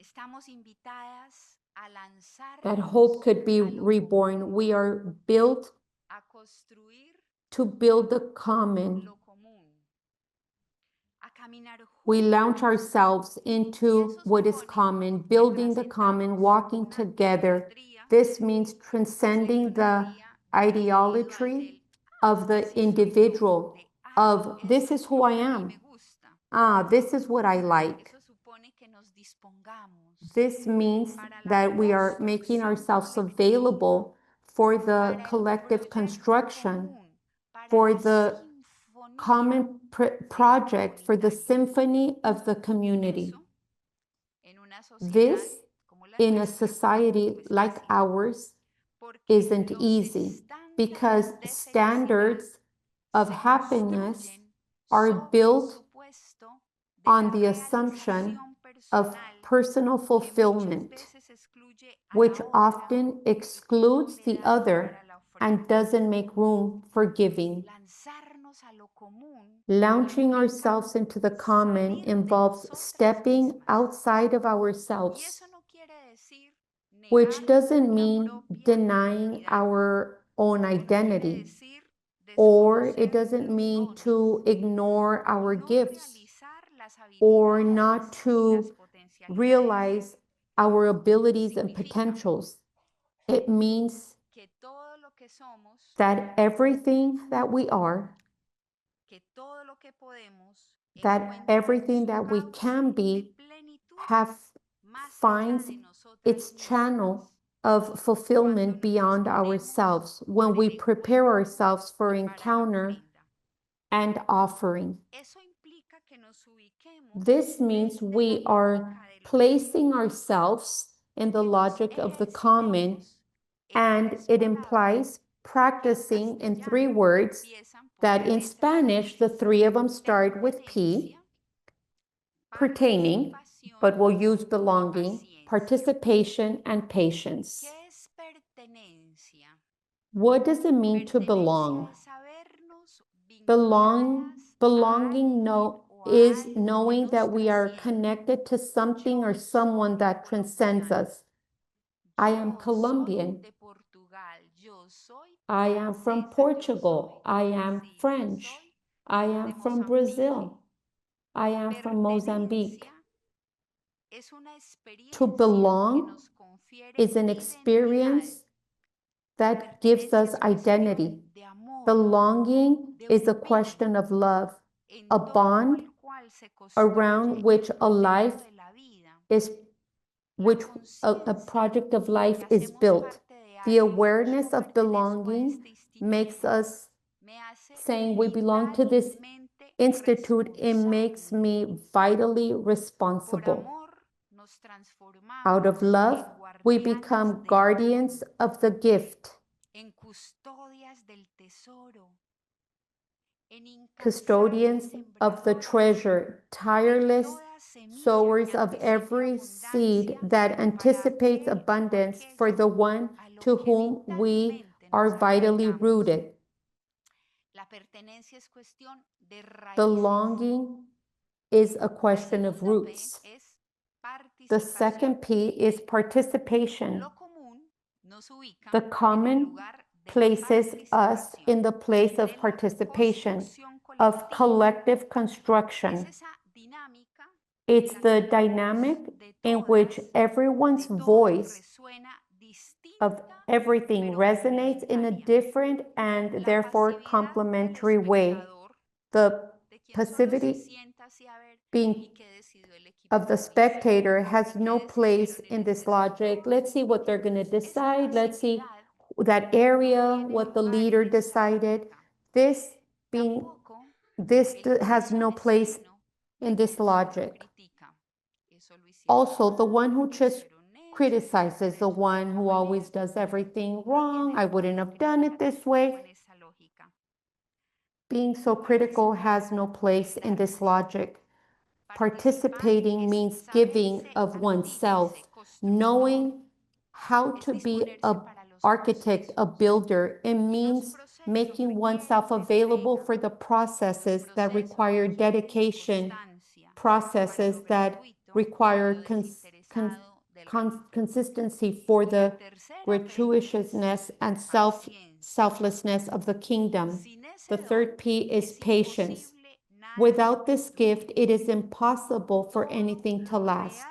Speaker 2: that hope could be reborn. We are built to build the common. We launch ourselves into what is common, building the common, walking together. This means transcending the ideology of the individual, of this is who I am. This is what I like. This means that we are making ourselves available for the collective construction, for the common project, for the symphony of the community. This, in a society like ours, isn't easy because standards of happiness are built on the assumption of personal fulfillment, which often excludes the other and doesn't make room for giving. Launching ourselves into the common involves stepping outside of ourselves, which doesn't mean denying our own identity, or it doesn't mean to ignore our gifts, or not to realize our abilities and potentials. It means that everything that we are, that everything that we can be, finds its channel of fulfillment beyond ourselves when we prepare ourselves for encounter and offering. This means we are placing ourselves in the logic of the common, and it implies practicing in 3 words that in Spanish, the 3 of them start with P, pertaining, but we'll use belonging, participation, and patience. What does it mean to belong? Belonging is knowing that we are connected to something or someone that transcends us. I am Colombian. I am from Portugal. I am French. I am from Brazil. I am from Mozambique. To belong is an experience that gives us identity. Belonging is a question of love, a bond around which a project of life is built. The awareness of belonging makes us saying we belong to this institute. It makes me vitally responsible. Out of love, we become guardians of the gift, custodians of the treasure, tireless sowers of every seed that anticipates abundance for the one to whom we are vitally rooted. The longing is a question of roots. The second P is participation. The common places us in the place of participation, of collective construction. It's the dynamic in which everyone's voice of everything resonates in a different and therefore complementary way. The passivity being of the spectator has no place in this logic. Let's see what they're going to decide. Let's see that area, what the leader decided. This has no place in this logic. Also, the one who just criticizes, the one who always does everything wrong, I wouldn't have done it this way. Being so critical has no place in this logic. Participating means giving of oneself, knowing how to be an architect, a builder. It means making oneself available for the processes that require dedication, processes that require consistency for the gratuitousness and selflessness of the kingdom. The third P is patience. Without this gift, it is impossible for anything to last.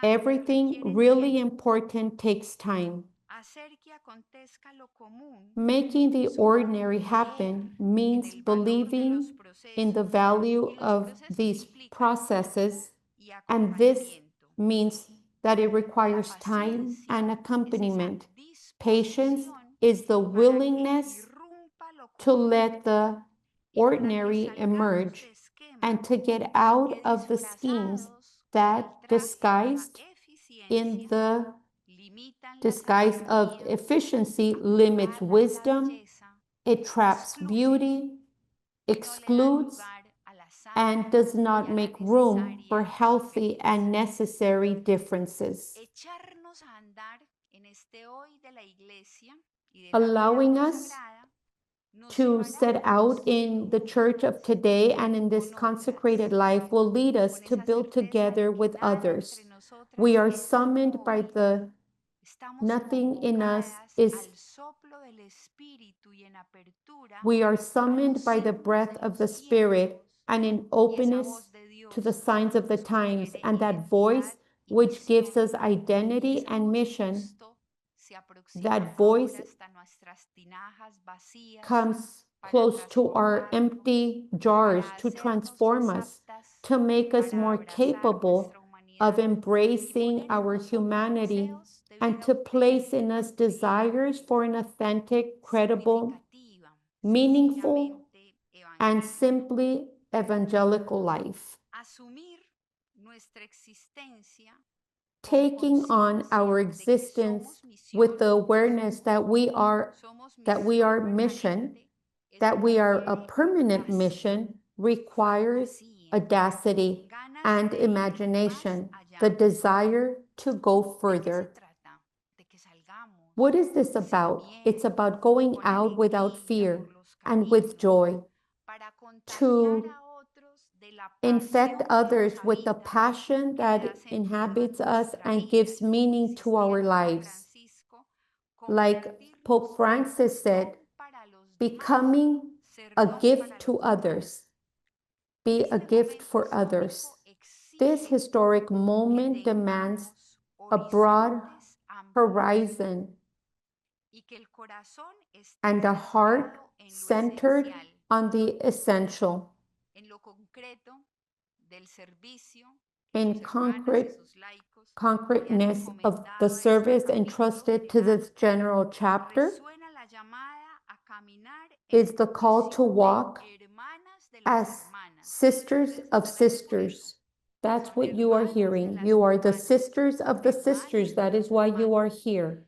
Speaker 2: Everything really important takes time. Making the ordinary happen means believing in the value of these processes, and this means that it requires time and accompaniment. Patience is the willingness to let the ordinary emerge and to get out of the schemes that, disguised in the disguise of efficiency, limits wisdom, it traps beauty, excludes, and does not make room for healthy and necessary differences. Allowing us to set out in the church of today and in this consecrated life will lead us to build together with others. We are summoned by the nothing in us is. We are summoned by the breath of the Spirit and in openness to the signs of the times, and that voice which gives us identity and mission. That voice comes close to our empty jars to transform us, to make us more capable of embracing our humanity and to place in us desires for an authentic, credible, meaningful, and simply evangelical life. Taking on our existence with the awareness that we are mission, that we are a permanent mission, requires audacity and imagination, the desire to go further. What is this about? It's about going out without fear and with joy, to infect others with the passion that inhabits us and gives meaning to our lives. Like Pope Francis said, becoming a gift to others. Be a gift for others. This historic moment demands a broad horizon and a heart centered on the essential, in concreteness of the service entrusted to this general chapter is the call to walk as sisters of sisters. That's what you are hearing. You are the sisters of the sisters. That is why you are here.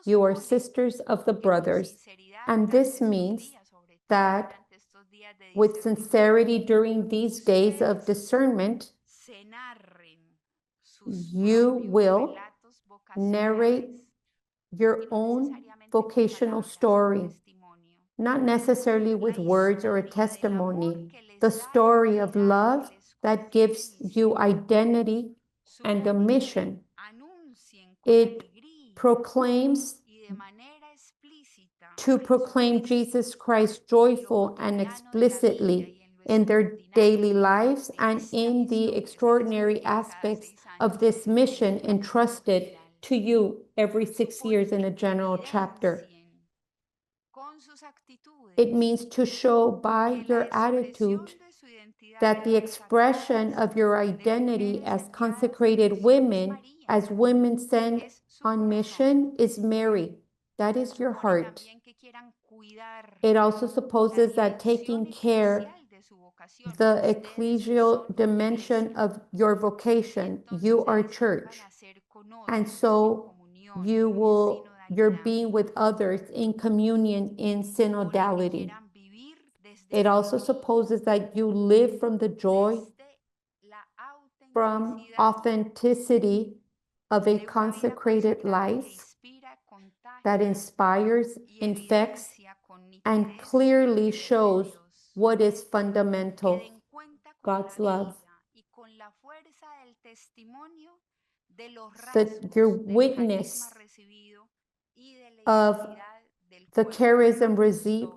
Speaker 2: You are sisters of the brothers. And this means that with sincerity during these days of discernment, You will narrate your own vocational story, not necessarily with words or a testimony, the story of love that gives you identity and a mission. It proclaims to proclaim Jesus Christ joyful and explicitly in their daily lives and in the extraordinary aspects of this mission entrusted to you every 6 years in a general chapter. It means to show by your attitude that the expression of your identity as consecrated women, as women sent on mission, is Mary. That is your heart. It also supposes that taking care the ecclesial dimension of your vocation. You are church. And so you're being with others in communion in synodality. It also supposes that you live from the joy, from authenticity of a consecrated life that inspires, infects, and clearly shows what is fundamental, God's love. That your witness of the charism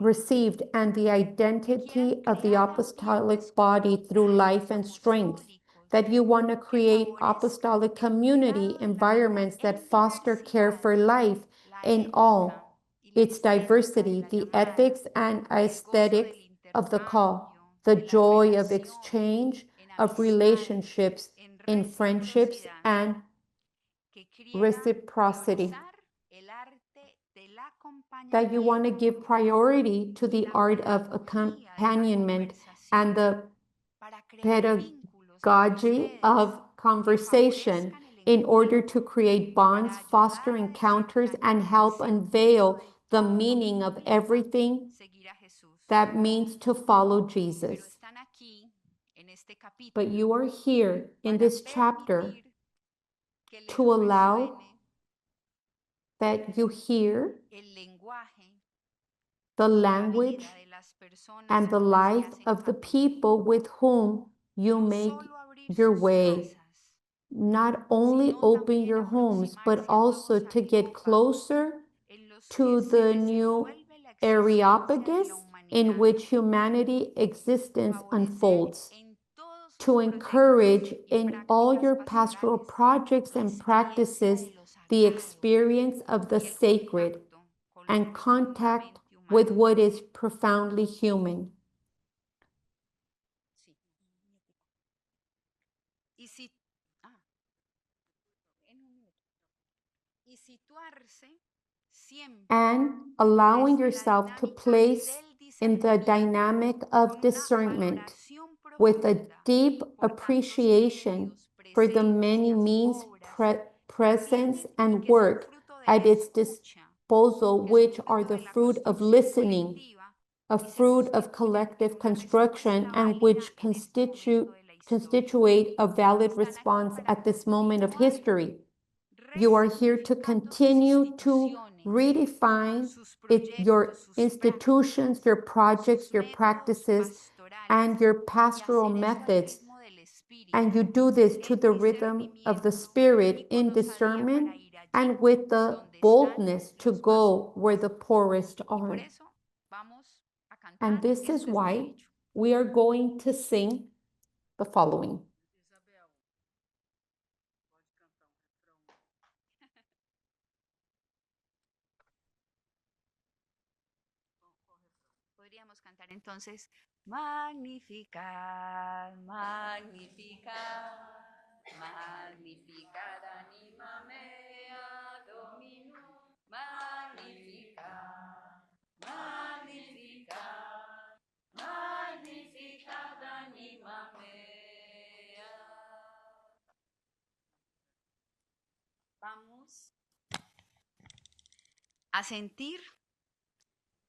Speaker 2: received and the identity of the apostolic body through life and strength, that you want to create apostolic community environments that foster care for life in all its diversity, the ethics and aesthetics of the call, the joy of exchange, of relationships in friendships and reciprocity, that you want to give priority to the art of accompaniment and the pedagogy of conversation in order to create bonds, foster encounters, and help unveil the meaning of everything that means to follow Jesus. But you are here in this chapter to allow that you hear the language and the life of the people with whom you make your way. Not only open your homes, but also to get closer to the new Areopagus in which humanity existence unfolds, to encourage in all your pastoral projects and practices the experience of the sacred and contact with what is profoundly human. And allowing yourself to place in the dynamic of discernment with a deep appreciation for the many means, presence, and work at its disposal, which are the fruit of listening, a fruit of collective construction, and which constitute a valid response at this moment of history. You are here to continue to redefine your institutions, your projects, your practices, and your pastoral methods. And you do this to the rhythm of the Spirit in discernment and with the boldness to go where the poorest are. And this is why we are going to sing the following.
Speaker 1: Podríamos cantar entonces, Magnificat, magnificat, magnificat anima mea Dominum, magnificat, magnificat, magnificat anima mea. Vamos a sentir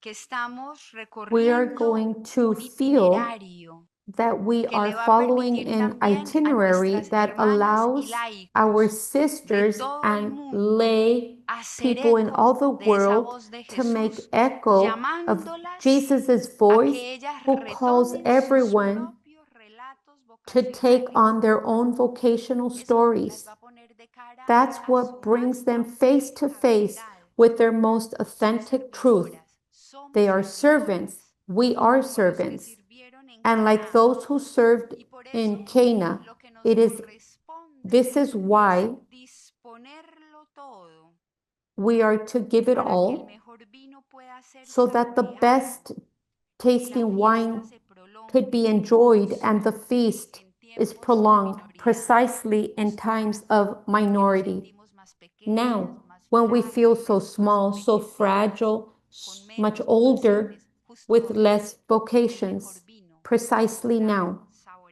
Speaker 1: que estamos
Speaker 2: we are
Speaker 1: recorriendo
Speaker 2: going to
Speaker 1: un
Speaker 2: feel
Speaker 1: itinerario
Speaker 2: that we
Speaker 1: que
Speaker 2: are
Speaker 1: le va a
Speaker 2: following
Speaker 1: permitir
Speaker 2: an
Speaker 1: también a
Speaker 2: itinerary
Speaker 1: nuestras
Speaker 2: that
Speaker 1: hermanas y
Speaker 2: allows our
Speaker 1: laicos
Speaker 2: sisters
Speaker 1: de todo el
Speaker 2: and
Speaker 1: mundo
Speaker 2: lay
Speaker 1: hacer
Speaker 2: people in all
Speaker 1: eco
Speaker 2: the
Speaker 1: de esa
Speaker 2: world
Speaker 1: voz de
Speaker 2: to make
Speaker 1: Jesús,
Speaker 2: echo of
Speaker 1: llamándolas
Speaker 2: Jesus'
Speaker 1: a
Speaker 2: voice,
Speaker 1: que ellas
Speaker 2: who calls
Speaker 1: retomen sus
Speaker 2: everyone
Speaker 1: propios relatos
Speaker 2: to take
Speaker 1: vocacionales.
Speaker 2: on their own vocational
Speaker 1: Eso las
Speaker 2: stories.
Speaker 1: va a poner de cara
Speaker 2: That's
Speaker 1: a
Speaker 2: what
Speaker 1: su
Speaker 2: brings
Speaker 1: más
Speaker 2: them face to
Speaker 1: auténtica
Speaker 2: face
Speaker 1: verdad.
Speaker 2: with their most
Speaker 1: Son
Speaker 2: authentic truth.
Speaker 1: servidoras, somos
Speaker 2: They are servants.
Speaker 1: servidoras,
Speaker 2: We are
Speaker 1: como los que
Speaker 2: servants.
Speaker 1: sirvieron en
Speaker 2: And like
Speaker 1: Canaán.
Speaker 2: those who served
Speaker 1: Y por eso
Speaker 2: in Cana,
Speaker 1: lo que nos
Speaker 2: it is
Speaker 1: corresponde
Speaker 2: this is why
Speaker 1: es disponerlo todo
Speaker 2: we are to give it
Speaker 1: para que el
Speaker 2: all
Speaker 1: mejor vino pueda ser
Speaker 2: so that the
Speaker 1: saboreado
Speaker 2: best
Speaker 1: y la
Speaker 2: tasting wine
Speaker 1: fiesta se
Speaker 2: could be
Speaker 1: prolongue
Speaker 2: enjoyed
Speaker 1: incluso
Speaker 2: and the feast
Speaker 1: en
Speaker 2: is
Speaker 1: tiempos de
Speaker 2: prolonged
Speaker 1: minoridad.
Speaker 2: precisely in times of
Speaker 1: Que nos
Speaker 2: minority.
Speaker 1: sentimos más pequeñas,
Speaker 2: Now,
Speaker 1: más
Speaker 2: when we feel so
Speaker 1: frágiles, más
Speaker 2: small, so
Speaker 1: envejecidas,
Speaker 2: fragile,
Speaker 1: con
Speaker 2: much
Speaker 1: menos
Speaker 2: older,
Speaker 1: vocaciones, justo
Speaker 2: with
Speaker 1: ahora
Speaker 2: less
Speaker 1: el mejor
Speaker 2: vocations,
Speaker 1: vino
Speaker 2: precisely
Speaker 1: podrá
Speaker 2: now,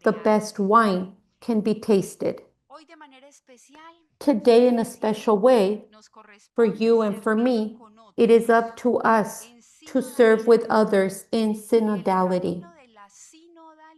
Speaker 2: the
Speaker 1: saborearse.
Speaker 2: best wine can be tasted.
Speaker 1: Hoy de manera especial,
Speaker 2: Today, in a
Speaker 1: ustedes y a mí,
Speaker 2: special way,
Speaker 1: nos
Speaker 2: for
Speaker 1: corresponde
Speaker 2: you and for
Speaker 1: servir
Speaker 2: me,
Speaker 1: con
Speaker 2: it is
Speaker 1: otros
Speaker 2: up to us
Speaker 1: en
Speaker 2: to serve with
Speaker 1: sinodalidad.
Speaker 2: others in
Speaker 1: Y el
Speaker 2: synodality.
Speaker 1: camino de la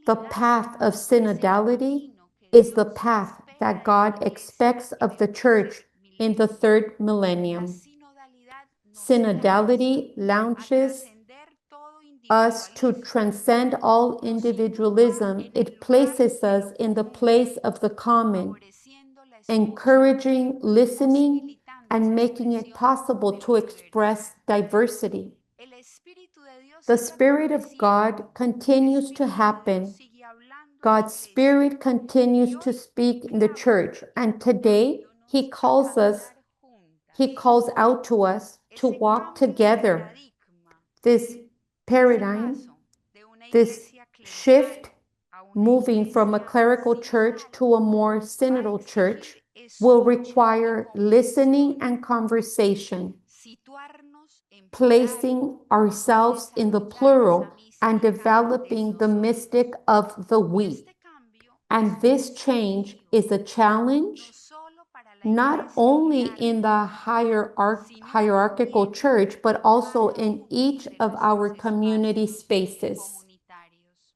Speaker 2: The
Speaker 1: sinodalidad
Speaker 2: path of
Speaker 1: es el
Speaker 2: synodality
Speaker 1: camino que
Speaker 2: is the
Speaker 1: Dios
Speaker 2: path
Speaker 1: espera
Speaker 2: that
Speaker 1: de la
Speaker 2: God
Speaker 1: iglesia
Speaker 2: expects
Speaker 1: en
Speaker 2: of the
Speaker 1: el
Speaker 2: church
Speaker 1: tercer
Speaker 2: in the
Speaker 1: milenio.
Speaker 2: third
Speaker 1: La
Speaker 2: millennium.
Speaker 1: sinodalidad nos
Speaker 2: Synodality
Speaker 1: lanza a
Speaker 2: launches
Speaker 1: trascender todo
Speaker 2: us to
Speaker 1: individualismo,
Speaker 2: transcend all
Speaker 1: nos sitúa
Speaker 2: individualism.
Speaker 1: en el
Speaker 2: It
Speaker 1: lugar
Speaker 2: places
Speaker 1: de
Speaker 2: us
Speaker 1: lo
Speaker 2: in the
Speaker 1: común,
Speaker 2: place of the common,
Speaker 1: favoreciendo la escucha,
Speaker 2: encouraging listening
Speaker 1: posibilitando
Speaker 2: and
Speaker 1: esa
Speaker 2: making it
Speaker 1: expresión
Speaker 2: possible
Speaker 1: de
Speaker 2: to
Speaker 1: la
Speaker 2: express
Speaker 1: diversidad.
Speaker 2: diversity.
Speaker 1: El Espíritu de Dios
Speaker 2: The
Speaker 1: sigue
Speaker 2: Spirit of God
Speaker 1: aconteciendo, el
Speaker 2: continues to
Speaker 1: Espíritu de Dios
Speaker 2: happen.
Speaker 1: sigue hablando en la
Speaker 2: God's
Speaker 1: iglesia.
Speaker 2: Spirit
Speaker 1: Y
Speaker 2: continues to
Speaker 1: hoy
Speaker 2: speak in the
Speaker 1: clama
Speaker 2: church. And today, He
Speaker 1: invitándonos a
Speaker 2: calls us,
Speaker 1: caminar
Speaker 2: He
Speaker 1: juntas.
Speaker 2: calls out to us to
Speaker 1: Ese
Speaker 2: walk
Speaker 1: cambio de
Speaker 2: together.
Speaker 1: paradigma,
Speaker 2: This
Speaker 1: ese
Speaker 2: paradigm,
Speaker 1: paso de una
Speaker 2: this
Speaker 1: iglesia
Speaker 2: shift,
Speaker 1: clerical a una
Speaker 2: moving from a
Speaker 1: iglesia
Speaker 2: clerical church
Speaker 1: sinodal,
Speaker 2: to a more
Speaker 1: va a
Speaker 2: synodal church,
Speaker 1: exigir
Speaker 2: will
Speaker 1: escucha y
Speaker 2: require listening
Speaker 1: comprensión,
Speaker 2: and conversation,
Speaker 1: situarnos en plural
Speaker 2: placing
Speaker 1: y
Speaker 2: ourselves in the
Speaker 1: desarrollar esa
Speaker 2: plural and
Speaker 1: mística de
Speaker 2: developing the
Speaker 1: nosotros.
Speaker 2: mystic of the
Speaker 1: Y
Speaker 2: we.
Speaker 1: este cambio es
Speaker 2: And
Speaker 1: un
Speaker 2: this change
Speaker 1: desafío,
Speaker 2: is a
Speaker 1: no
Speaker 2: challenge
Speaker 1: solo para la
Speaker 2: not
Speaker 1: iglesia
Speaker 2: only in the
Speaker 1: jerárquica, sino
Speaker 2: hierarchical
Speaker 1: también
Speaker 2: church, but
Speaker 1: en
Speaker 2: also
Speaker 1: cada
Speaker 2: in
Speaker 1: uno
Speaker 2: each
Speaker 1: de
Speaker 2: of our
Speaker 1: nuestros
Speaker 2: community
Speaker 1: espacios
Speaker 2: spaces.
Speaker 1: comunitarios.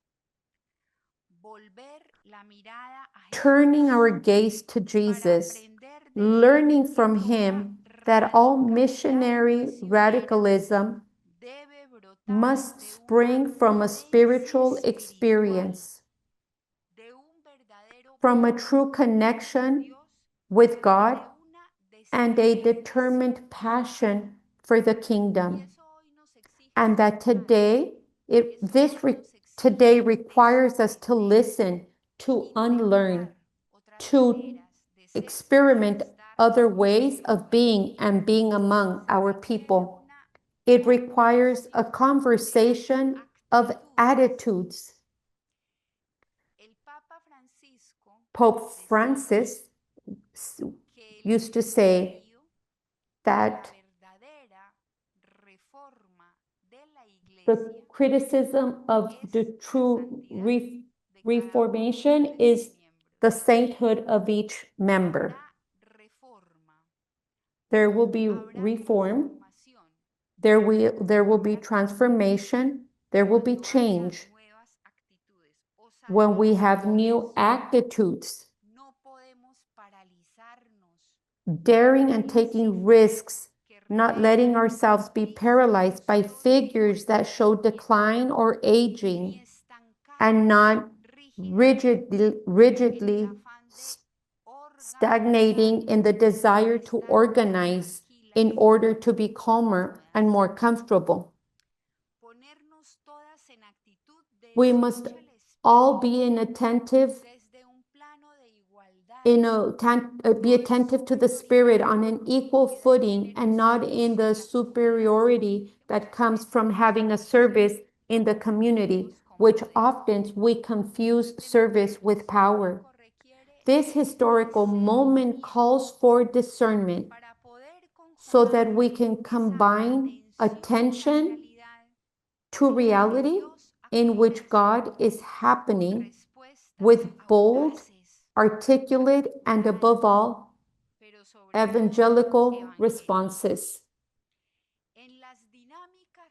Speaker 1: Volver la mirada a
Speaker 2: Turning our
Speaker 1: Jesús
Speaker 2: gaze to
Speaker 1: para
Speaker 2: Jesus,
Speaker 1: aprender de Él
Speaker 2: learning
Speaker 1: que
Speaker 2: from
Speaker 1: toda
Speaker 2: Him that all
Speaker 1: radicalidad
Speaker 2: missionary
Speaker 1: misionera
Speaker 2: radicalism
Speaker 1: debe brotar
Speaker 2: must
Speaker 1: de una
Speaker 2: spring from a
Speaker 1: vivencia
Speaker 2: spiritual
Speaker 1: espiritual,
Speaker 2: experience,
Speaker 1: de un verdadero
Speaker 2: from a true
Speaker 1: vínculo con
Speaker 2: connection
Speaker 1: Dios
Speaker 2: with
Speaker 1: y
Speaker 2: God,
Speaker 1: de una
Speaker 2: and a
Speaker 1: determinación
Speaker 2: determined
Speaker 1: missional.
Speaker 2: passion for the
Speaker 1: Y
Speaker 2: kingdom.
Speaker 1: eso hoy nos exige
Speaker 2: And that
Speaker 1: escuchar,
Speaker 2: today,
Speaker 1: eso hoy nos
Speaker 2: today
Speaker 1: exige
Speaker 2: requires us to
Speaker 1: desaprender,
Speaker 2: listen, to unlearn,
Speaker 1: intentar otras
Speaker 2: to
Speaker 1: maneras de ser y de
Speaker 2: experiment
Speaker 1: estar
Speaker 2: other
Speaker 1: con
Speaker 2: ways
Speaker 1: nuestros
Speaker 2: of
Speaker 1: hermanos.
Speaker 2: being and being among
Speaker 1: Se
Speaker 2: our
Speaker 1: requiere
Speaker 2: people.
Speaker 1: una
Speaker 2: It requires a
Speaker 1: conversación
Speaker 2: conversation
Speaker 1: de
Speaker 2: of
Speaker 1: actitudes.
Speaker 2: attitudes.
Speaker 1: El Papa Francisco
Speaker 2: Pope
Speaker 1: decía
Speaker 2: Francis
Speaker 1: que el
Speaker 2: used to say
Speaker 1: criterio de la
Speaker 2: that
Speaker 1: verdadera reforma de la
Speaker 2: the
Speaker 1: iglesia
Speaker 2: criticism of
Speaker 1: es
Speaker 2: the
Speaker 1: la
Speaker 2: true
Speaker 1: santidad de cada uno
Speaker 2: reformation
Speaker 1: de sus
Speaker 2: is
Speaker 1: miembros.
Speaker 2: the sainthood of each member.
Speaker 1: Habrá reforma,
Speaker 2: There will be
Speaker 1: habrá
Speaker 2: reform,
Speaker 1: transformación
Speaker 2: there will be
Speaker 1: habrá
Speaker 2: transformation, there will be
Speaker 1: cuando haya
Speaker 2: change
Speaker 1: nuevas actitudes,
Speaker 2: when we have
Speaker 1: osadías.
Speaker 2: new attitudes,
Speaker 1: No podemos paralizarnos,
Speaker 2: daring and
Speaker 1: viendo
Speaker 2: taking
Speaker 1: cifras
Speaker 2: risks,
Speaker 1: que
Speaker 2: not letting
Speaker 1: revelan
Speaker 2: ourselves be
Speaker 1: índices
Speaker 2: paralyzed by figures that show
Speaker 1: históricos de
Speaker 2: decline or
Speaker 1: envejecimiento,
Speaker 2: aging,
Speaker 1: ni
Speaker 2: and
Speaker 1: estancarnos
Speaker 2: not
Speaker 1: rígidamente en el
Speaker 2: rigidly
Speaker 1: afán de
Speaker 2: stagnating
Speaker 1: organizarnos
Speaker 2: in the desire
Speaker 1: para
Speaker 2: to
Speaker 1: estar más
Speaker 2: organize in
Speaker 1: tranquilas
Speaker 2: order to
Speaker 1: y
Speaker 2: be
Speaker 1: más
Speaker 2: calmer and
Speaker 1: cómodas.
Speaker 2: more comfortable.
Speaker 1: Ponernos todas en actitud de
Speaker 2: We must
Speaker 1: escucha al
Speaker 2: all
Speaker 1: Espíritu
Speaker 2: be attentive
Speaker 1: desde un plano de igualdad
Speaker 2: be
Speaker 1: no de
Speaker 2: attentive to the Spirit
Speaker 1: superioridad
Speaker 2: on an
Speaker 1: porque
Speaker 2: equal
Speaker 1: queda
Speaker 2: footing
Speaker 1: tener un
Speaker 2: and not in
Speaker 1: servicio
Speaker 2: the
Speaker 1: en la comunidad,
Speaker 2: superiority
Speaker 1: que
Speaker 2: that
Speaker 1: muchas
Speaker 2: comes
Speaker 1: veces
Speaker 2: from
Speaker 1: los
Speaker 2: having a service in the community,
Speaker 1: confundimos con
Speaker 2: which
Speaker 1: poder.
Speaker 2: often we confuse
Speaker 1: Este
Speaker 2: service
Speaker 1: momento
Speaker 2: with power.
Speaker 1: histórico requiere
Speaker 2: This historical moment calls
Speaker 1: discernimiento
Speaker 2: for discernment
Speaker 1: para poder
Speaker 2: so that
Speaker 1: conjugar
Speaker 2: we can
Speaker 1: esa
Speaker 2: combine
Speaker 1: atención a la
Speaker 2: attention
Speaker 1: realidad
Speaker 2: to
Speaker 1: en la que
Speaker 2: reality
Speaker 1: Dios
Speaker 2: in which
Speaker 1: acontece
Speaker 2: God is
Speaker 1: con
Speaker 2: happening
Speaker 1: respuestas
Speaker 2: with bold,
Speaker 1: audaces,
Speaker 2: articulate, and above
Speaker 1: claras,
Speaker 2: all,
Speaker 1: pero sobre todo
Speaker 2: evangelical
Speaker 1: evangélicas.
Speaker 2: responses.
Speaker 1: En las dinámicas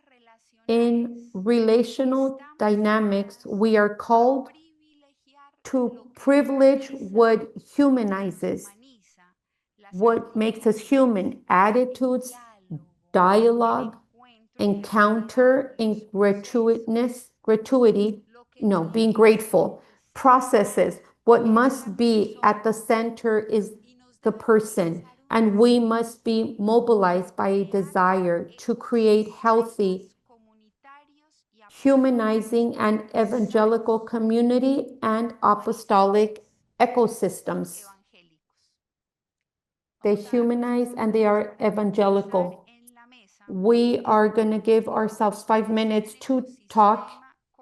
Speaker 2: In relational dynamics, we are called to privilege what humanizes, what makes us human, attitudes, dialogue, encounter, and being grateful, processes. What must be at the center is the person, and we must be mobilized by a desire to create healthy, humanizing, and evangelical community and apostolic ecosystems. They humanize and they are evangelical. We are going to give ourselves 5 minutes to talk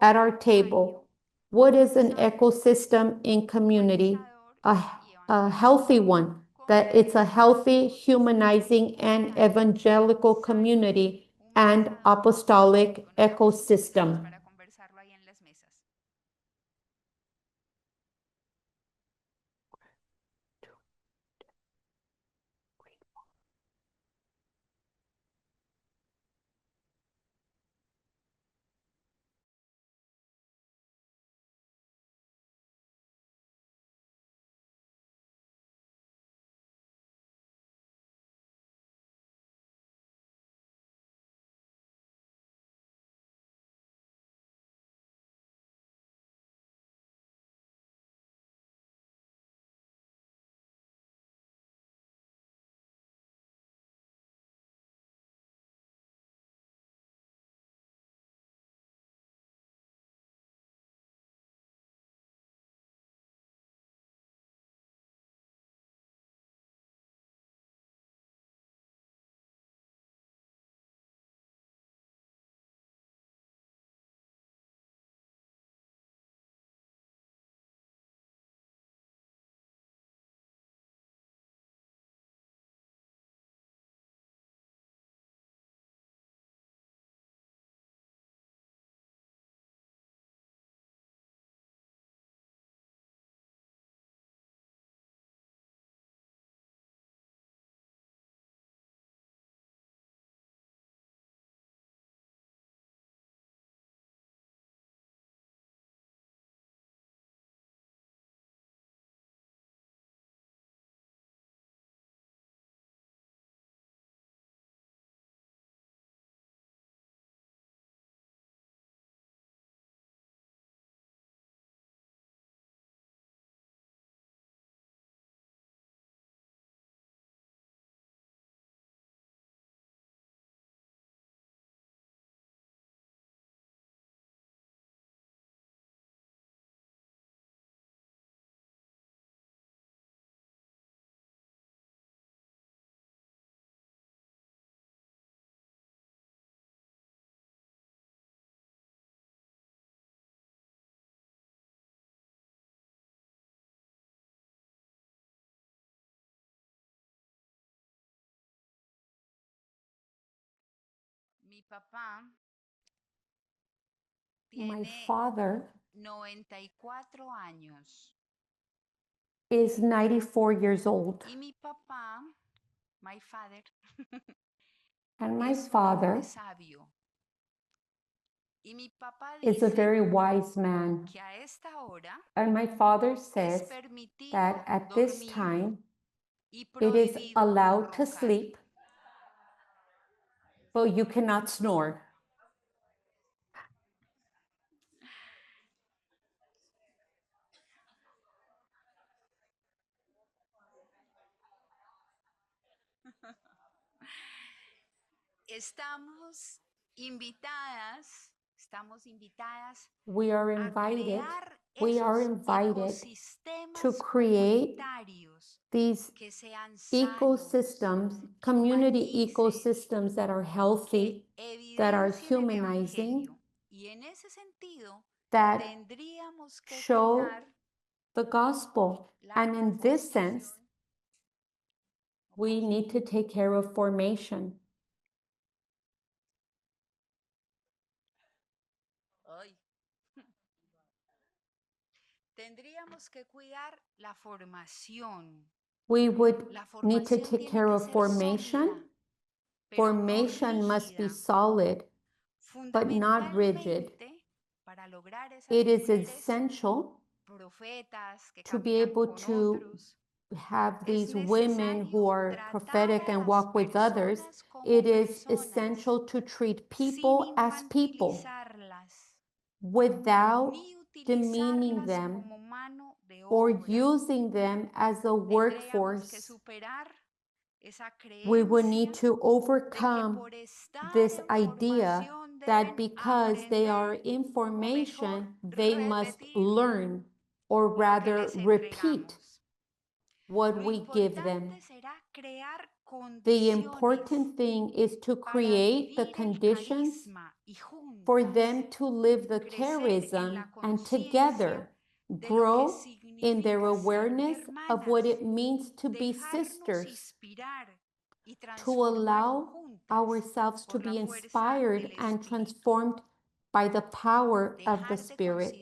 Speaker 2: at our table. What is an ecosystem in community? A healthy one, that it's a healthy, humanizing, and evangelical community and apostolic ecosystem. My father is 94 years old. And my father is a very wise man. And my father says that at this time it is allowed to sleep, but you cannot snore. We are invited to create these ecosystems, community ecosystems that are healthy, that are humanizing, that show the gospel. And in this sense, we need to take care of formation. We would need to take care of formation. Formation must be solid, but not rigid. It is essential to be able to have these women who are prophetic and walk with others. It is essential to treat people as people without demeaning them or using them as a workforce. We will need to overcome this idea that because they are information, they must learn or rather repeat what we give them. The important thing is to create the conditions for them to live the charism and together grow in their awareness of what it means to be sisters, to allow ourselves to be inspired and transformed by the power of the Spirit.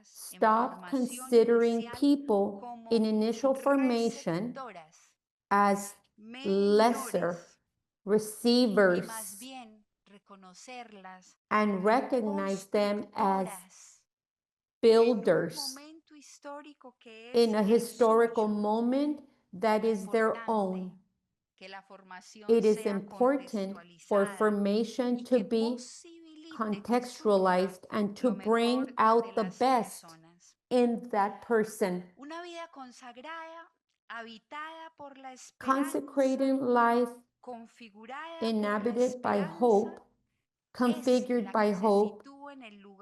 Speaker 2: Stop considering people in initial formation as lesser receivers and recognize them as builders in a historical moment that is their own. It is important for formation to be contextualized and to bring out the best in that person. Consecrating life inhabited by hope, configured by hope,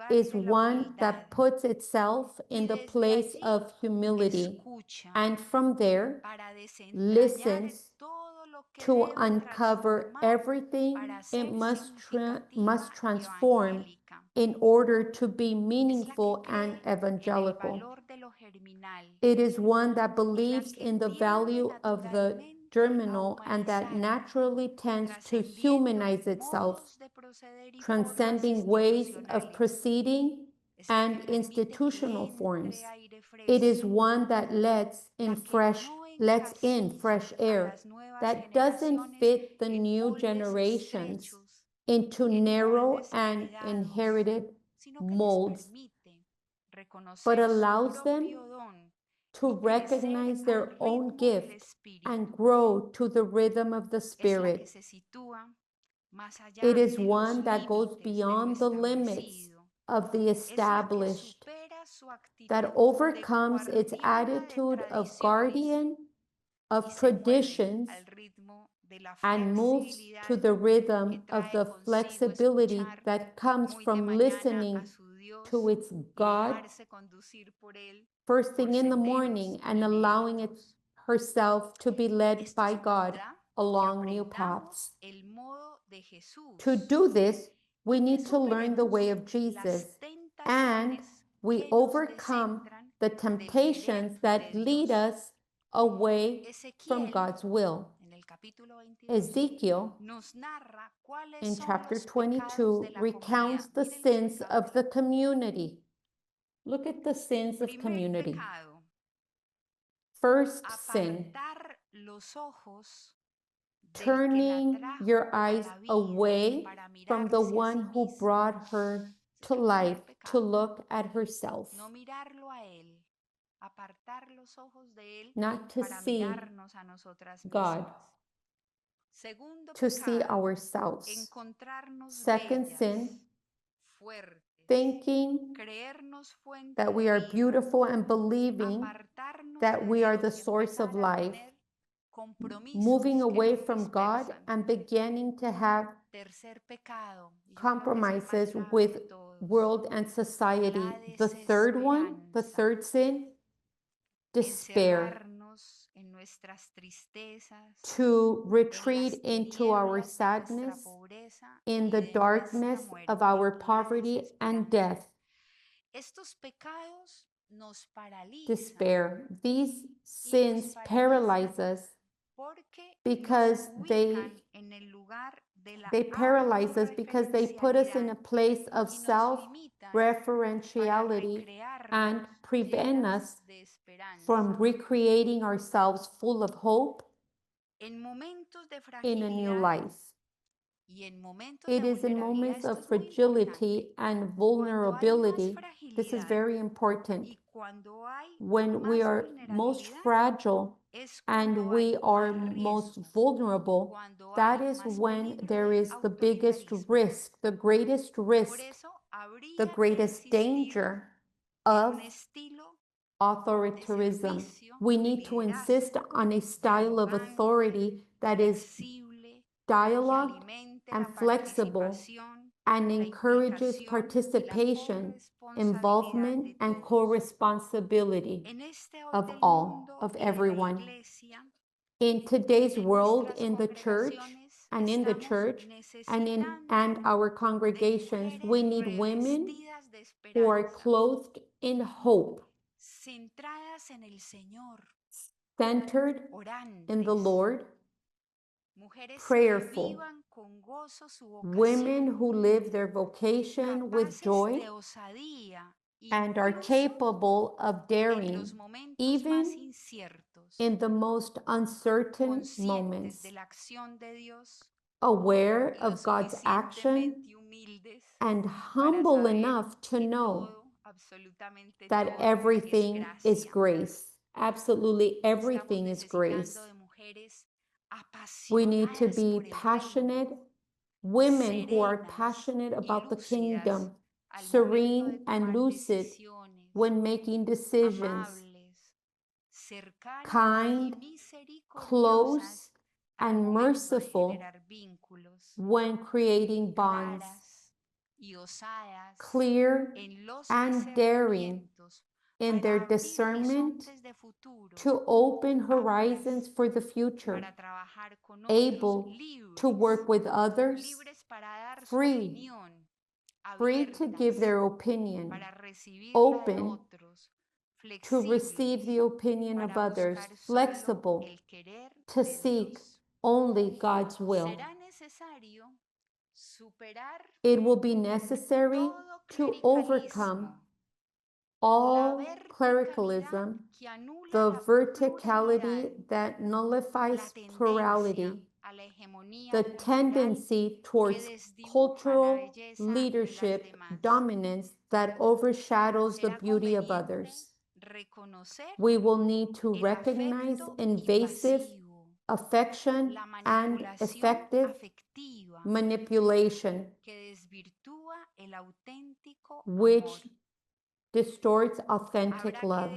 Speaker 2: is one that puts itself in the place of humility and from there listens to uncover everything it must transform in order to be meaningful and evangelical. It is one that believes in the value of the germinal and that naturally tends to humanize itself, transcending ways of proceeding and institutional forms. It is one that lets in fresh air that doesn't fit the new generations into narrow and inherited molds, but allows them to recognize their own gift and grow to the rhythm of the Spirit. It is one that goes beyond the limits of the established, that overcomes its attitude of guardian of traditions and moves to the rhythm of the flexibility that comes from listening to its God first thing in the morning and allowing it herself to be led by God along new paths. To do this, we need to learn the way of Jesus, and we overcome the temptations that lead us away from God's will. Ezekiel, in chapter 22, recounts the sins of the community. Look at the sins of community. First sin, turning your eyes away from the one who brought her to life to look at herself, not to see God, to see ourselves. Second sin, thinking that we are beautiful and believing that we are the source of life, moving away from God and beginning to have compromises with world and society. The third one, the third sin, despair, to retreat into our sadness in the darkness of our poverty and death. Despair. These sins paralyze us because they paralyze us because they put us in a place of self-referentiality and prevent us from recreating ourselves full of hope in a new life. It is in moments of fragility and vulnerability. This is very important. When we are most fragile and we are most vulnerable, that is when there is the biggest risk, the greatest danger of authoritarianism. We need to insist on a style of authority that is dialogued and flexible and encourages participation, involvement, and co-responsibility of all, of everyone. In today's world, in the church and our congregations, we need women who are clothed in hope, centered in the Lord, prayerful, women who live their vocation with joy and are capable of daring, even in the most uncertain moments, aware of God's action and humble enough to know that everything is grace. Absolutely everything is grace. We need to be passionate, women who are passionate about the kingdom, serene and lucid when making decisions, kind, close, and merciful when creating bonds, clear and daring in their discernment to open horizons for the future, able to work with others, free to give their opinion, open to receive the opinion of others, flexible to seek only God's will. It will be necessary to overcome all clericalism, the verticality that nullifies plurality, the tendency towards cultural leadership dominance that overshadows the beauty of others. We will need to recognize invasive affection and effective manipulation, which distorts authentic love.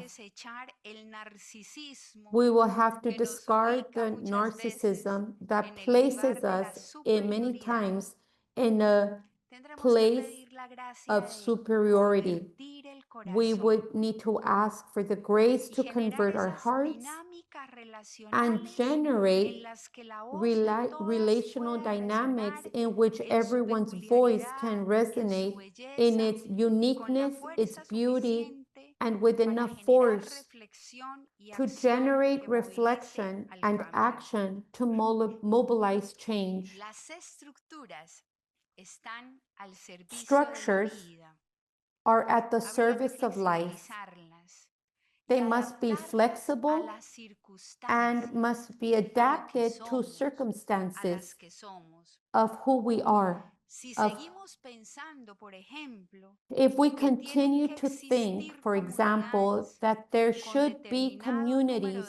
Speaker 2: We will have to discard the narcissism that places us in many times in a place of superiority. We would need to ask for the grace to convert our hearts and generate relational dynamics in which everyone's voice can resonate in its uniqueness, its beauty, and with enough force to generate reflection and action to mobilize change. Structures are at the service of life. They must be flexible and must be adapted to circumstances of who we are. If we continue to think, for example, that there should be communities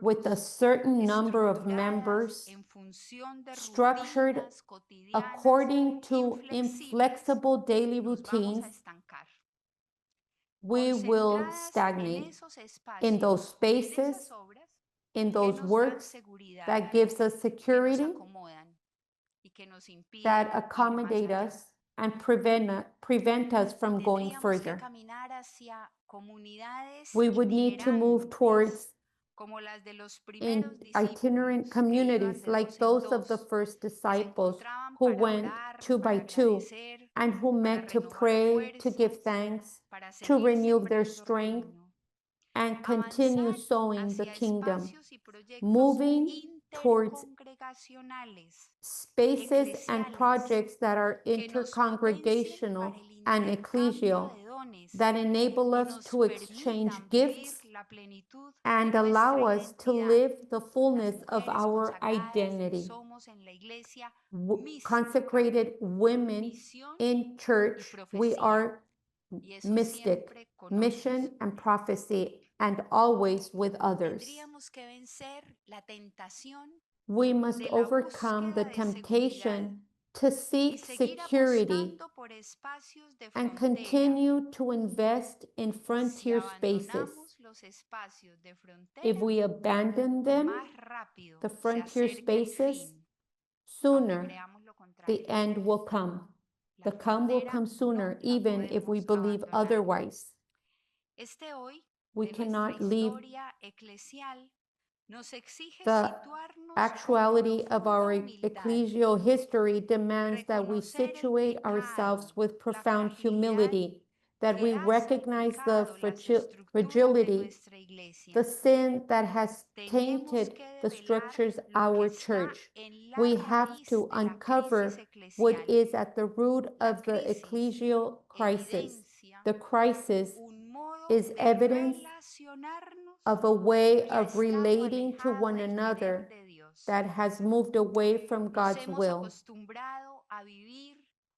Speaker 2: with a certain number of members structured according to inflexible daily routines, we will stagnate in those spaces, in those works that gives us security, that accommodate us and prevent us from going further. We would need to move towards itinerant communities like those of the first disciples who went 2 by 2 and who met to pray, to give thanks, to renew their strength and continue sowing the kingdom, moving towards spaces and projects that are intercongregational and ecclesial, that enable us to exchange gifts and allow us to live the fullness of our identity. Consecrated women in church, we are mystic, mission and prophecy, and always with others. We must overcome the temptation to seek security and continue to invest in frontier spaces. If we abandon them, the frontier spaces, sooner the end will come. The come will come sooner, even if we believe otherwise. We cannot leave. The actuality of our ecclesial history demands that we situate ourselves with profound humility, that we recognize the fragility, the sin that has tainted the structures of our church. We have to uncover what is at the root of the ecclesial crisis. The crisis is evidence of a way of relating to one another that has moved away from God's will.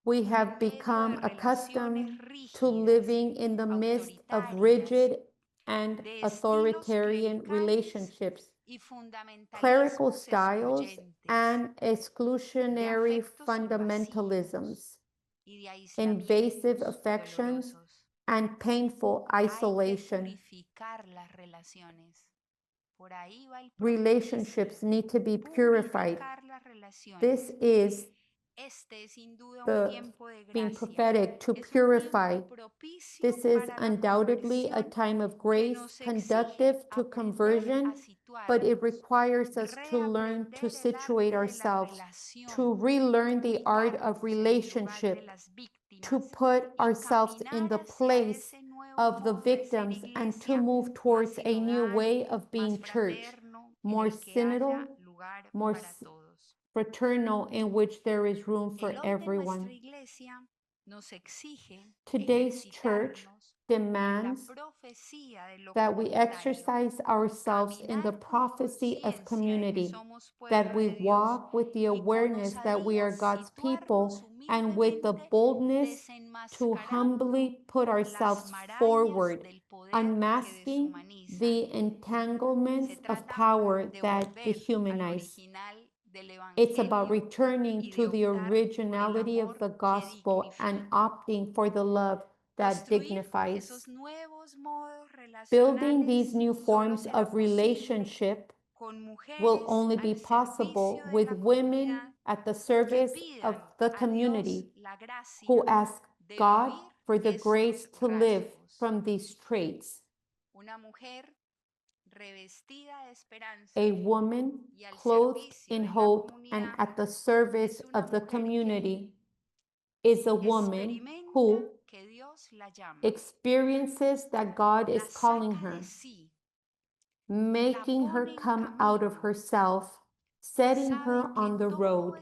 Speaker 2: We have become accustomed to living in the midst of rigid and authoritarian relationships, clerical styles, and exclusionary fundamentalisms, invasive affections, and painful isolation. Relationships need to be purified. This is being prophetic, to purify. This is undoubtedly a time of grace conducive to conversion, but it requires us to learn to situate ourselves, to relearn the art of relationship, to put ourselves in the place of the victims, and to move towards a new way of being church, more synodal, more fraternal, in which there is room for everyone. Today's church demands that we exercise ourselves in the prophecy of community, that we walk with the awareness that we are God's people, and with the boldness to humbly put ourselves forward, unmasking the entanglements of power that dehumanize. It's about returning to the originality of the gospel and opting for the love that dignifies. Building these new forms of relationship will only be possible with women at the service of the community who ask God for the grace to live from these traits. A woman clothed in hope and at the service of the community is a woman who experiences that God is calling her, making her come out of herself, setting her on the road.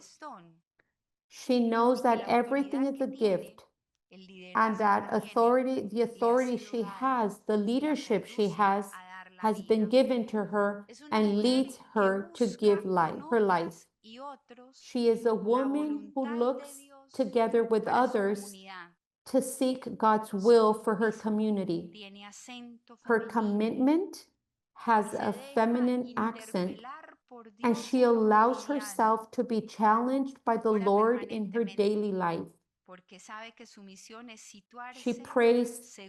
Speaker 2: She knows that everything is a gift, and that the authority she has, the leadership she has been given to her and leads her to give her life. She is a woman who looks together with others to seek God's will for her community. Her commitment has a feminine accent, and she allows herself to be challenged by the Lord in her daily life. She prays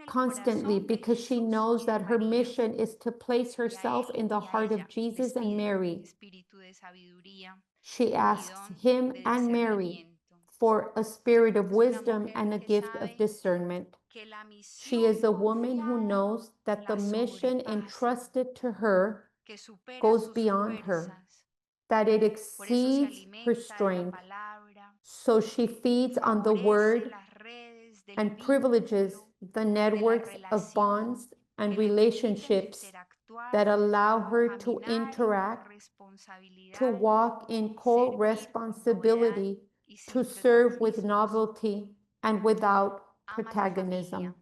Speaker 2: constantly because she knows that her mission is to place herself in the heart of Jesus and Mary. She asks him and Mary for a spirit of wisdom and a gift of discernment. She is a woman who knows that the mission entrusted to her goes beyond her, that it exceeds her strength. So she feeds on the word and privileges the networks of bonds and relationships that allow her to interact, to walk in co-responsibility, to serve with novelty and without protagonism.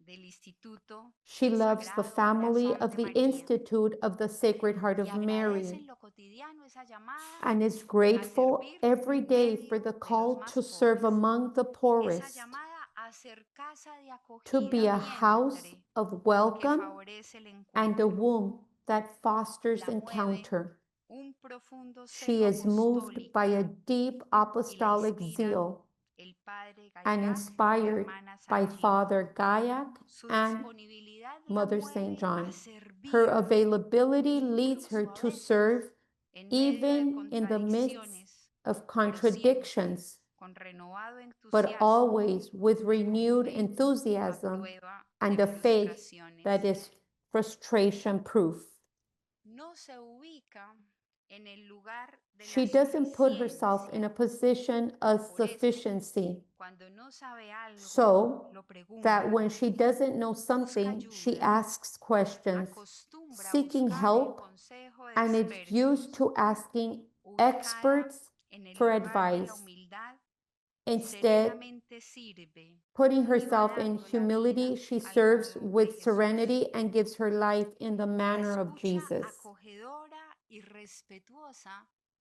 Speaker 1: del Instituto
Speaker 2: She
Speaker 1: del
Speaker 2: loves the
Speaker 1: Sagrado
Speaker 2: family
Speaker 1: Corazón
Speaker 2: of
Speaker 1: de
Speaker 2: the
Speaker 1: María
Speaker 2: Institute of the Sacred Heart
Speaker 1: y
Speaker 2: of
Speaker 1: agradece
Speaker 2: Mary
Speaker 1: en lo cotidiano esa llamada
Speaker 2: and is
Speaker 1: a
Speaker 2: grateful
Speaker 1: servir
Speaker 2: every
Speaker 1: en
Speaker 2: day for
Speaker 1: medio
Speaker 2: the
Speaker 1: de los
Speaker 2: call
Speaker 1: más
Speaker 2: to serve
Speaker 1: pobres.
Speaker 2: among the
Speaker 1: Esa
Speaker 2: poorest,
Speaker 1: llamada a ser casa de
Speaker 2: to be
Speaker 1: acogida,
Speaker 2: a house
Speaker 1: vientre
Speaker 2: of
Speaker 1: que
Speaker 2: welcome
Speaker 1: favorece el
Speaker 2: and a
Speaker 1: encuentro.
Speaker 2: womb that fosters
Speaker 1: La mueve
Speaker 2: encounter.
Speaker 1: un profundo
Speaker 2: She
Speaker 1: celo
Speaker 2: is moved by
Speaker 1: apostólico
Speaker 2: a deep
Speaker 1: y la
Speaker 2: apostolic
Speaker 1: inspiran
Speaker 2: zeal
Speaker 1: el padre
Speaker 2: and
Speaker 1: Gayac y la
Speaker 2: inspired
Speaker 1: hermana
Speaker 2: by
Speaker 1: Sanjin.
Speaker 2: Father Gayak
Speaker 1: Su
Speaker 2: and
Speaker 1: disponibilidad la
Speaker 2: Mother St.
Speaker 1: mueve a
Speaker 2: John. Her
Speaker 1: servir
Speaker 2: availability leads her
Speaker 1: incluso a
Speaker 2: to
Speaker 1: veces
Speaker 2: serve
Speaker 1: en medio de
Speaker 2: even in the midst
Speaker 1: contradicciones,
Speaker 2: of
Speaker 1: pero siempre
Speaker 2: contradictions,
Speaker 1: con renovado
Speaker 2: but
Speaker 1: entusiasmo,
Speaker 2: always with
Speaker 1: con
Speaker 2: renewed
Speaker 1: fe a
Speaker 2: enthusiasm
Speaker 1: prueba
Speaker 2: and
Speaker 1: de
Speaker 2: a faith that
Speaker 1: frustraciones.
Speaker 2: is frustration proof.
Speaker 1: No se ubica en el lugar de la
Speaker 2: She doesn't put herself in a
Speaker 1: suficiencia.
Speaker 2: position of
Speaker 1: Por esto,
Speaker 2: sufficiency,
Speaker 1: cuando no sabe algo,
Speaker 2: so
Speaker 1: lo
Speaker 2: that
Speaker 1: pregunta,
Speaker 2: when she doesn't know
Speaker 1: busca
Speaker 2: something, she
Speaker 1: ayuda,
Speaker 2: asks questions,
Speaker 1: acostumbra a
Speaker 2: seeking
Speaker 1: buscar el
Speaker 2: help,
Speaker 1: consejo de
Speaker 2: and it's used
Speaker 1: expertos,
Speaker 2: to asking
Speaker 1: ubicada
Speaker 2: experts
Speaker 1: en el
Speaker 2: for
Speaker 1: lugar de la
Speaker 2: advice.
Speaker 1: humildad,
Speaker 2: Instead,
Speaker 1: serenamente sirve
Speaker 2: putting
Speaker 1: y va
Speaker 2: herself in
Speaker 1: dando la vida
Speaker 2: humility, she
Speaker 1: al
Speaker 2: serves
Speaker 1: modo de
Speaker 2: with
Speaker 1: Jesús.
Speaker 2: serenity and gives her life in the
Speaker 1: La
Speaker 2: manner of
Speaker 1: escucha
Speaker 2: Jesus,
Speaker 1: acogedora y respetuosa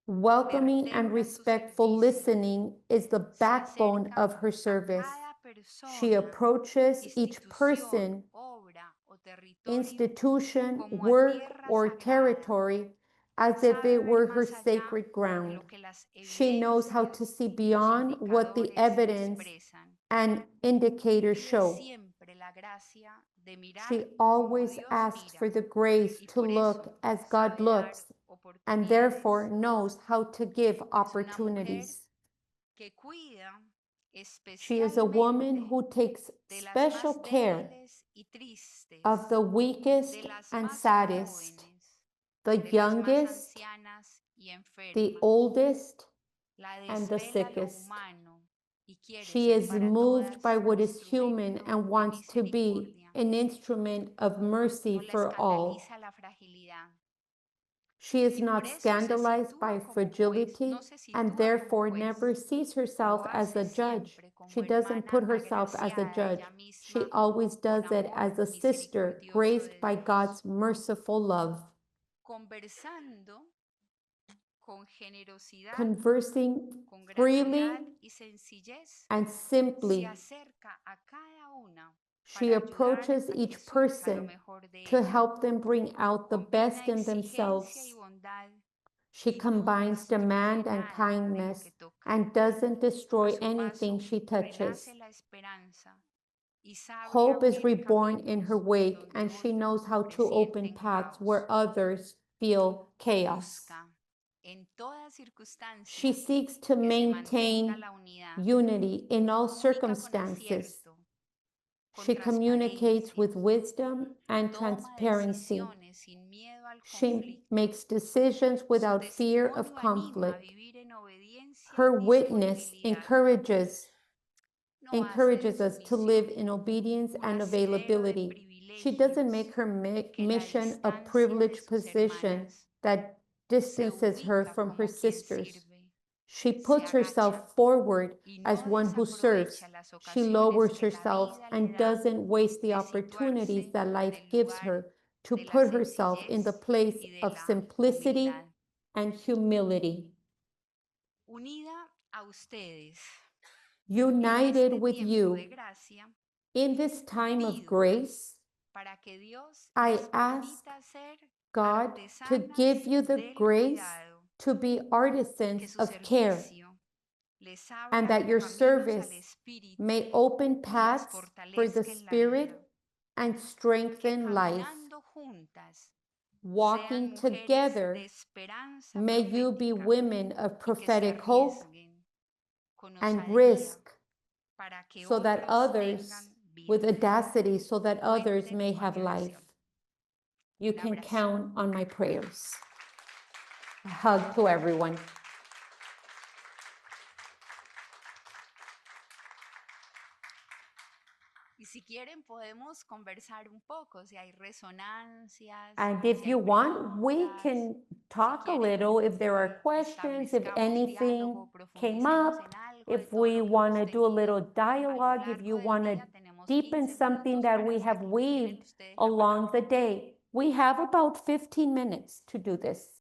Speaker 2: welcoming and
Speaker 1: vertebra su
Speaker 2: respectful
Speaker 1: servicio.
Speaker 2: listening is the
Speaker 1: Se
Speaker 2: backbone
Speaker 1: acerca
Speaker 2: of her
Speaker 1: a
Speaker 2: service.
Speaker 1: cada
Speaker 2: She
Speaker 1: persona,
Speaker 2: approaches each
Speaker 1: institución,
Speaker 2: person,
Speaker 1: obra o territorio
Speaker 2: institution,
Speaker 1: como a
Speaker 2: work,
Speaker 1: tierra
Speaker 2: or
Speaker 1: sagrada.
Speaker 2: territory as if
Speaker 1: Sabe
Speaker 2: it
Speaker 1: ver
Speaker 2: were her
Speaker 1: más allá
Speaker 2: sacred
Speaker 1: de
Speaker 2: ground.
Speaker 1: lo que las
Speaker 2: She knows how
Speaker 1: evidencias
Speaker 2: to see
Speaker 1: y los
Speaker 2: beyond what the
Speaker 1: indicadores
Speaker 2: evidence
Speaker 1: expresan.
Speaker 2: and indicators
Speaker 1: Pide
Speaker 2: show.
Speaker 1: siempre la gracia de mirar
Speaker 2: She
Speaker 1: como
Speaker 2: always
Speaker 1: Dios
Speaker 2: asks
Speaker 1: mira
Speaker 2: for the grace
Speaker 1: y
Speaker 2: to
Speaker 1: por eso
Speaker 2: look as God
Speaker 1: sabe dar
Speaker 2: looks and therefore
Speaker 1: oportunidades.
Speaker 2: knows how to give
Speaker 1: Es una mujer
Speaker 2: opportunities.
Speaker 1: que cuida
Speaker 2: She is a woman
Speaker 1: especialmente
Speaker 2: who takes
Speaker 1: de las
Speaker 2: special
Speaker 1: más
Speaker 2: care
Speaker 1: débiles y tristes,
Speaker 2: of the weakest
Speaker 1: de las
Speaker 2: and
Speaker 1: más
Speaker 2: saddest,
Speaker 1: jóvenes,
Speaker 2: the
Speaker 1: de las más
Speaker 2: youngest,
Speaker 1: ancianas y
Speaker 2: the
Speaker 1: enfermas.
Speaker 2: oldest,
Speaker 1: La
Speaker 2: and the
Speaker 1: desvela lo
Speaker 2: sickest.
Speaker 1: humano y quiere
Speaker 2: She
Speaker 1: ser
Speaker 2: is
Speaker 1: para
Speaker 2: moved by
Speaker 1: todas
Speaker 2: what is human
Speaker 1: instrumento
Speaker 2: and
Speaker 1: de
Speaker 2: wants to be
Speaker 1: misericordia.
Speaker 2: an instrument of mercy
Speaker 1: No la
Speaker 2: for all.
Speaker 1: escandaliza la fragilidad.
Speaker 2: She is
Speaker 1: Y por
Speaker 2: not
Speaker 1: eso se
Speaker 2: scandalized by
Speaker 1: sitúa como juez,
Speaker 2: fragility
Speaker 1: no se
Speaker 2: and
Speaker 1: sitúa como
Speaker 2: therefore
Speaker 1: juez.
Speaker 2: never sees herself
Speaker 1: Lo
Speaker 2: as
Speaker 1: hace
Speaker 2: a judge.
Speaker 1: siempre como
Speaker 2: She doesn't
Speaker 1: hermana
Speaker 2: put herself as a
Speaker 1: agraciada
Speaker 2: judge.
Speaker 1: ella
Speaker 2: She
Speaker 1: misma
Speaker 2: always
Speaker 1: por
Speaker 2: does it
Speaker 1: amor
Speaker 2: as a sister
Speaker 1: misericordioso
Speaker 2: graced
Speaker 1: de
Speaker 2: by
Speaker 1: Dios.
Speaker 2: God's merciful love,
Speaker 1: Conversando con generosidad,
Speaker 2: conversing
Speaker 1: con gratuidad
Speaker 2: freely
Speaker 1: y sencillez,
Speaker 2: and
Speaker 1: se
Speaker 2: simply.
Speaker 1: acerca a cada una
Speaker 2: She
Speaker 1: para ayudar
Speaker 2: approaches
Speaker 1: a que
Speaker 2: each
Speaker 1: surja lo
Speaker 2: person
Speaker 1: mejor de
Speaker 2: to
Speaker 1: ella.
Speaker 2: help them bring out the
Speaker 1: Combina
Speaker 2: best in
Speaker 1: exigencia y
Speaker 2: themselves.
Speaker 1: bondad
Speaker 2: She
Speaker 1: y no
Speaker 2: combines
Speaker 1: destruye
Speaker 2: demand and
Speaker 1: nada de lo
Speaker 2: kindness
Speaker 1: que toca.
Speaker 2: and doesn't
Speaker 1: A
Speaker 2: destroy
Speaker 1: su
Speaker 2: anything
Speaker 1: paso
Speaker 2: she touches.
Speaker 1: renace la esperanza y sabe
Speaker 2: Hope is
Speaker 1: abrir
Speaker 2: reborn in her
Speaker 1: caminos
Speaker 2: wake,
Speaker 1: donde
Speaker 2: and she knows
Speaker 1: otros
Speaker 2: how to open
Speaker 1: presienten
Speaker 2: paths
Speaker 1: caos.
Speaker 2: where others feel chaos.
Speaker 1: Busca en toda
Speaker 2: She
Speaker 1: circunstancia
Speaker 2: seeks to
Speaker 1: que se mantenga
Speaker 2: maintain
Speaker 1: la unidad.
Speaker 2: unity in all
Speaker 1: Comunica con
Speaker 2: circumstances.
Speaker 1: acierto, con
Speaker 2: She communicates
Speaker 1: transparencia,
Speaker 2: with wisdom and
Speaker 1: toma
Speaker 2: transparency.
Speaker 1: decisiones sin miedo al
Speaker 2: She
Speaker 1: conflicto.
Speaker 2: makes decisions
Speaker 1: Su
Speaker 2: without fear of
Speaker 1: testimonio anima a
Speaker 2: conflict.
Speaker 1: vivir en obediencia
Speaker 2: Her
Speaker 1: y
Speaker 2: witness
Speaker 1: disponibilidad. No hace de
Speaker 2: encourages
Speaker 1: su
Speaker 2: us to live
Speaker 1: misión
Speaker 2: in obedience
Speaker 1: un
Speaker 2: and
Speaker 1: asidero de
Speaker 2: availability. She doesn't
Speaker 1: privilegios
Speaker 2: make her
Speaker 1: que la
Speaker 2: mission a
Speaker 1: distancia de
Speaker 2: privileged
Speaker 1: sus
Speaker 2: position
Speaker 1: hermanas.
Speaker 2: that
Speaker 1: Se
Speaker 2: distances her
Speaker 1: ubica
Speaker 2: from her
Speaker 1: como quien
Speaker 2: sisters.
Speaker 1: sirve,
Speaker 2: She
Speaker 1: se
Speaker 2: puts
Speaker 1: agacha
Speaker 2: herself forward
Speaker 1: y
Speaker 2: as
Speaker 1: no
Speaker 2: one who serves.
Speaker 1: desaprovecha las
Speaker 2: She
Speaker 1: ocasiones
Speaker 2: lowers
Speaker 1: que la
Speaker 2: herself
Speaker 1: vida le
Speaker 2: and
Speaker 1: da
Speaker 2: doesn't waste the
Speaker 1: de
Speaker 2: opportunities
Speaker 1: situarse
Speaker 2: that
Speaker 1: en
Speaker 2: life
Speaker 1: el
Speaker 2: gives
Speaker 1: lugar
Speaker 2: her to
Speaker 1: de la
Speaker 2: put herself in the
Speaker 1: sencillez
Speaker 2: place
Speaker 1: y de
Speaker 2: of
Speaker 1: la
Speaker 2: simplicity
Speaker 1: humildad.
Speaker 2: and humility.
Speaker 1: Unida a ustedes en
Speaker 2: United
Speaker 1: este
Speaker 2: with
Speaker 1: tiempo de
Speaker 2: you
Speaker 1: gracia,
Speaker 2: in this time of
Speaker 1: pido
Speaker 2: grace,
Speaker 1: para que Dios
Speaker 2: I
Speaker 1: les
Speaker 2: ask
Speaker 1: permita ser
Speaker 2: God to
Speaker 1: artesanas
Speaker 2: give you the
Speaker 1: del
Speaker 2: grace
Speaker 1: cuidado,
Speaker 2: to be
Speaker 1: que
Speaker 2: artisans
Speaker 1: su
Speaker 2: of care,
Speaker 1: servicio les
Speaker 2: and
Speaker 1: abra
Speaker 2: that your
Speaker 1: caminos al
Speaker 2: service
Speaker 1: Espíritu
Speaker 2: may open
Speaker 1: y las
Speaker 2: paths for the
Speaker 1: fortalezca en la
Speaker 2: Spirit
Speaker 1: vida,
Speaker 2: and
Speaker 1: que
Speaker 2: strengthen life.
Speaker 1: caminando juntas sean
Speaker 2: Walking
Speaker 1: mujeres de
Speaker 2: together,
Speaker 1: esperanza
Speaker 2: may you be
Speaker 1: profética
Speaker 2: women of
Speaker 1: y que se
Speaker 2: prophetic hope
Speaker 1: arriesguen con
Speaker 2: and
Speaker 1: osadía
Speaker 2: risk
Speaker 1: para que
Speaker 2: so that
Speaker 1: otros
Speaker 2: others,
Speaker 1: tengan
Speaker 2: with
Speaker 1: vida.
Speaker 2: audacity, so that others
Speaker 1: Cuenten
Speaker 2: may
Speaker 1: con
Speaker 2: have
Speaker 1: mi
Speaker 2: life.
Speaker 1: oración.
Speaker 2: You
Speaker 1: Un
Speaker 2: can
Speaker 1: abrazo.
Speaker 2: count on my prayers. A hug to everyone.
Speaker 1: Y si quieren podemos conversar un poco, si hay resonancias,
Speaker 2: And
Speaker 1: si
Speaker 2: if
Speaker 1: hay
Speaker 2: you want, we
Speaker 1: preguntas,
Speaker 2: can talk a
Speaker 1: quieren
Speaker 2: little if there are
Speaker 1: que
Speaker 2: questions, if
Speaker 1: establezcamos
Speaker 2: anything
Speaker 1: diálogo,
Speaker 2: came
Speaker 1: profundicemos
Speaker 2: up,
Speaker 1: en algo de
Speaker 2: if
Speaker 1: todo
Speaker 2: we
Speaker 1: lo que hemos
Speaker 2: want to do a
Speaker 1: tenido
Speaker 2: little
Speaker 1: a lo
Speaker 2: dialogue, if
Speaker 1: largo
Speaker 2: you
Speaker 1: del
Speaker 2: want to
Speaker 1: día, tenemos
Speaker 2: deepen something that we have weaved along the day. We have about 15 minutes to do this.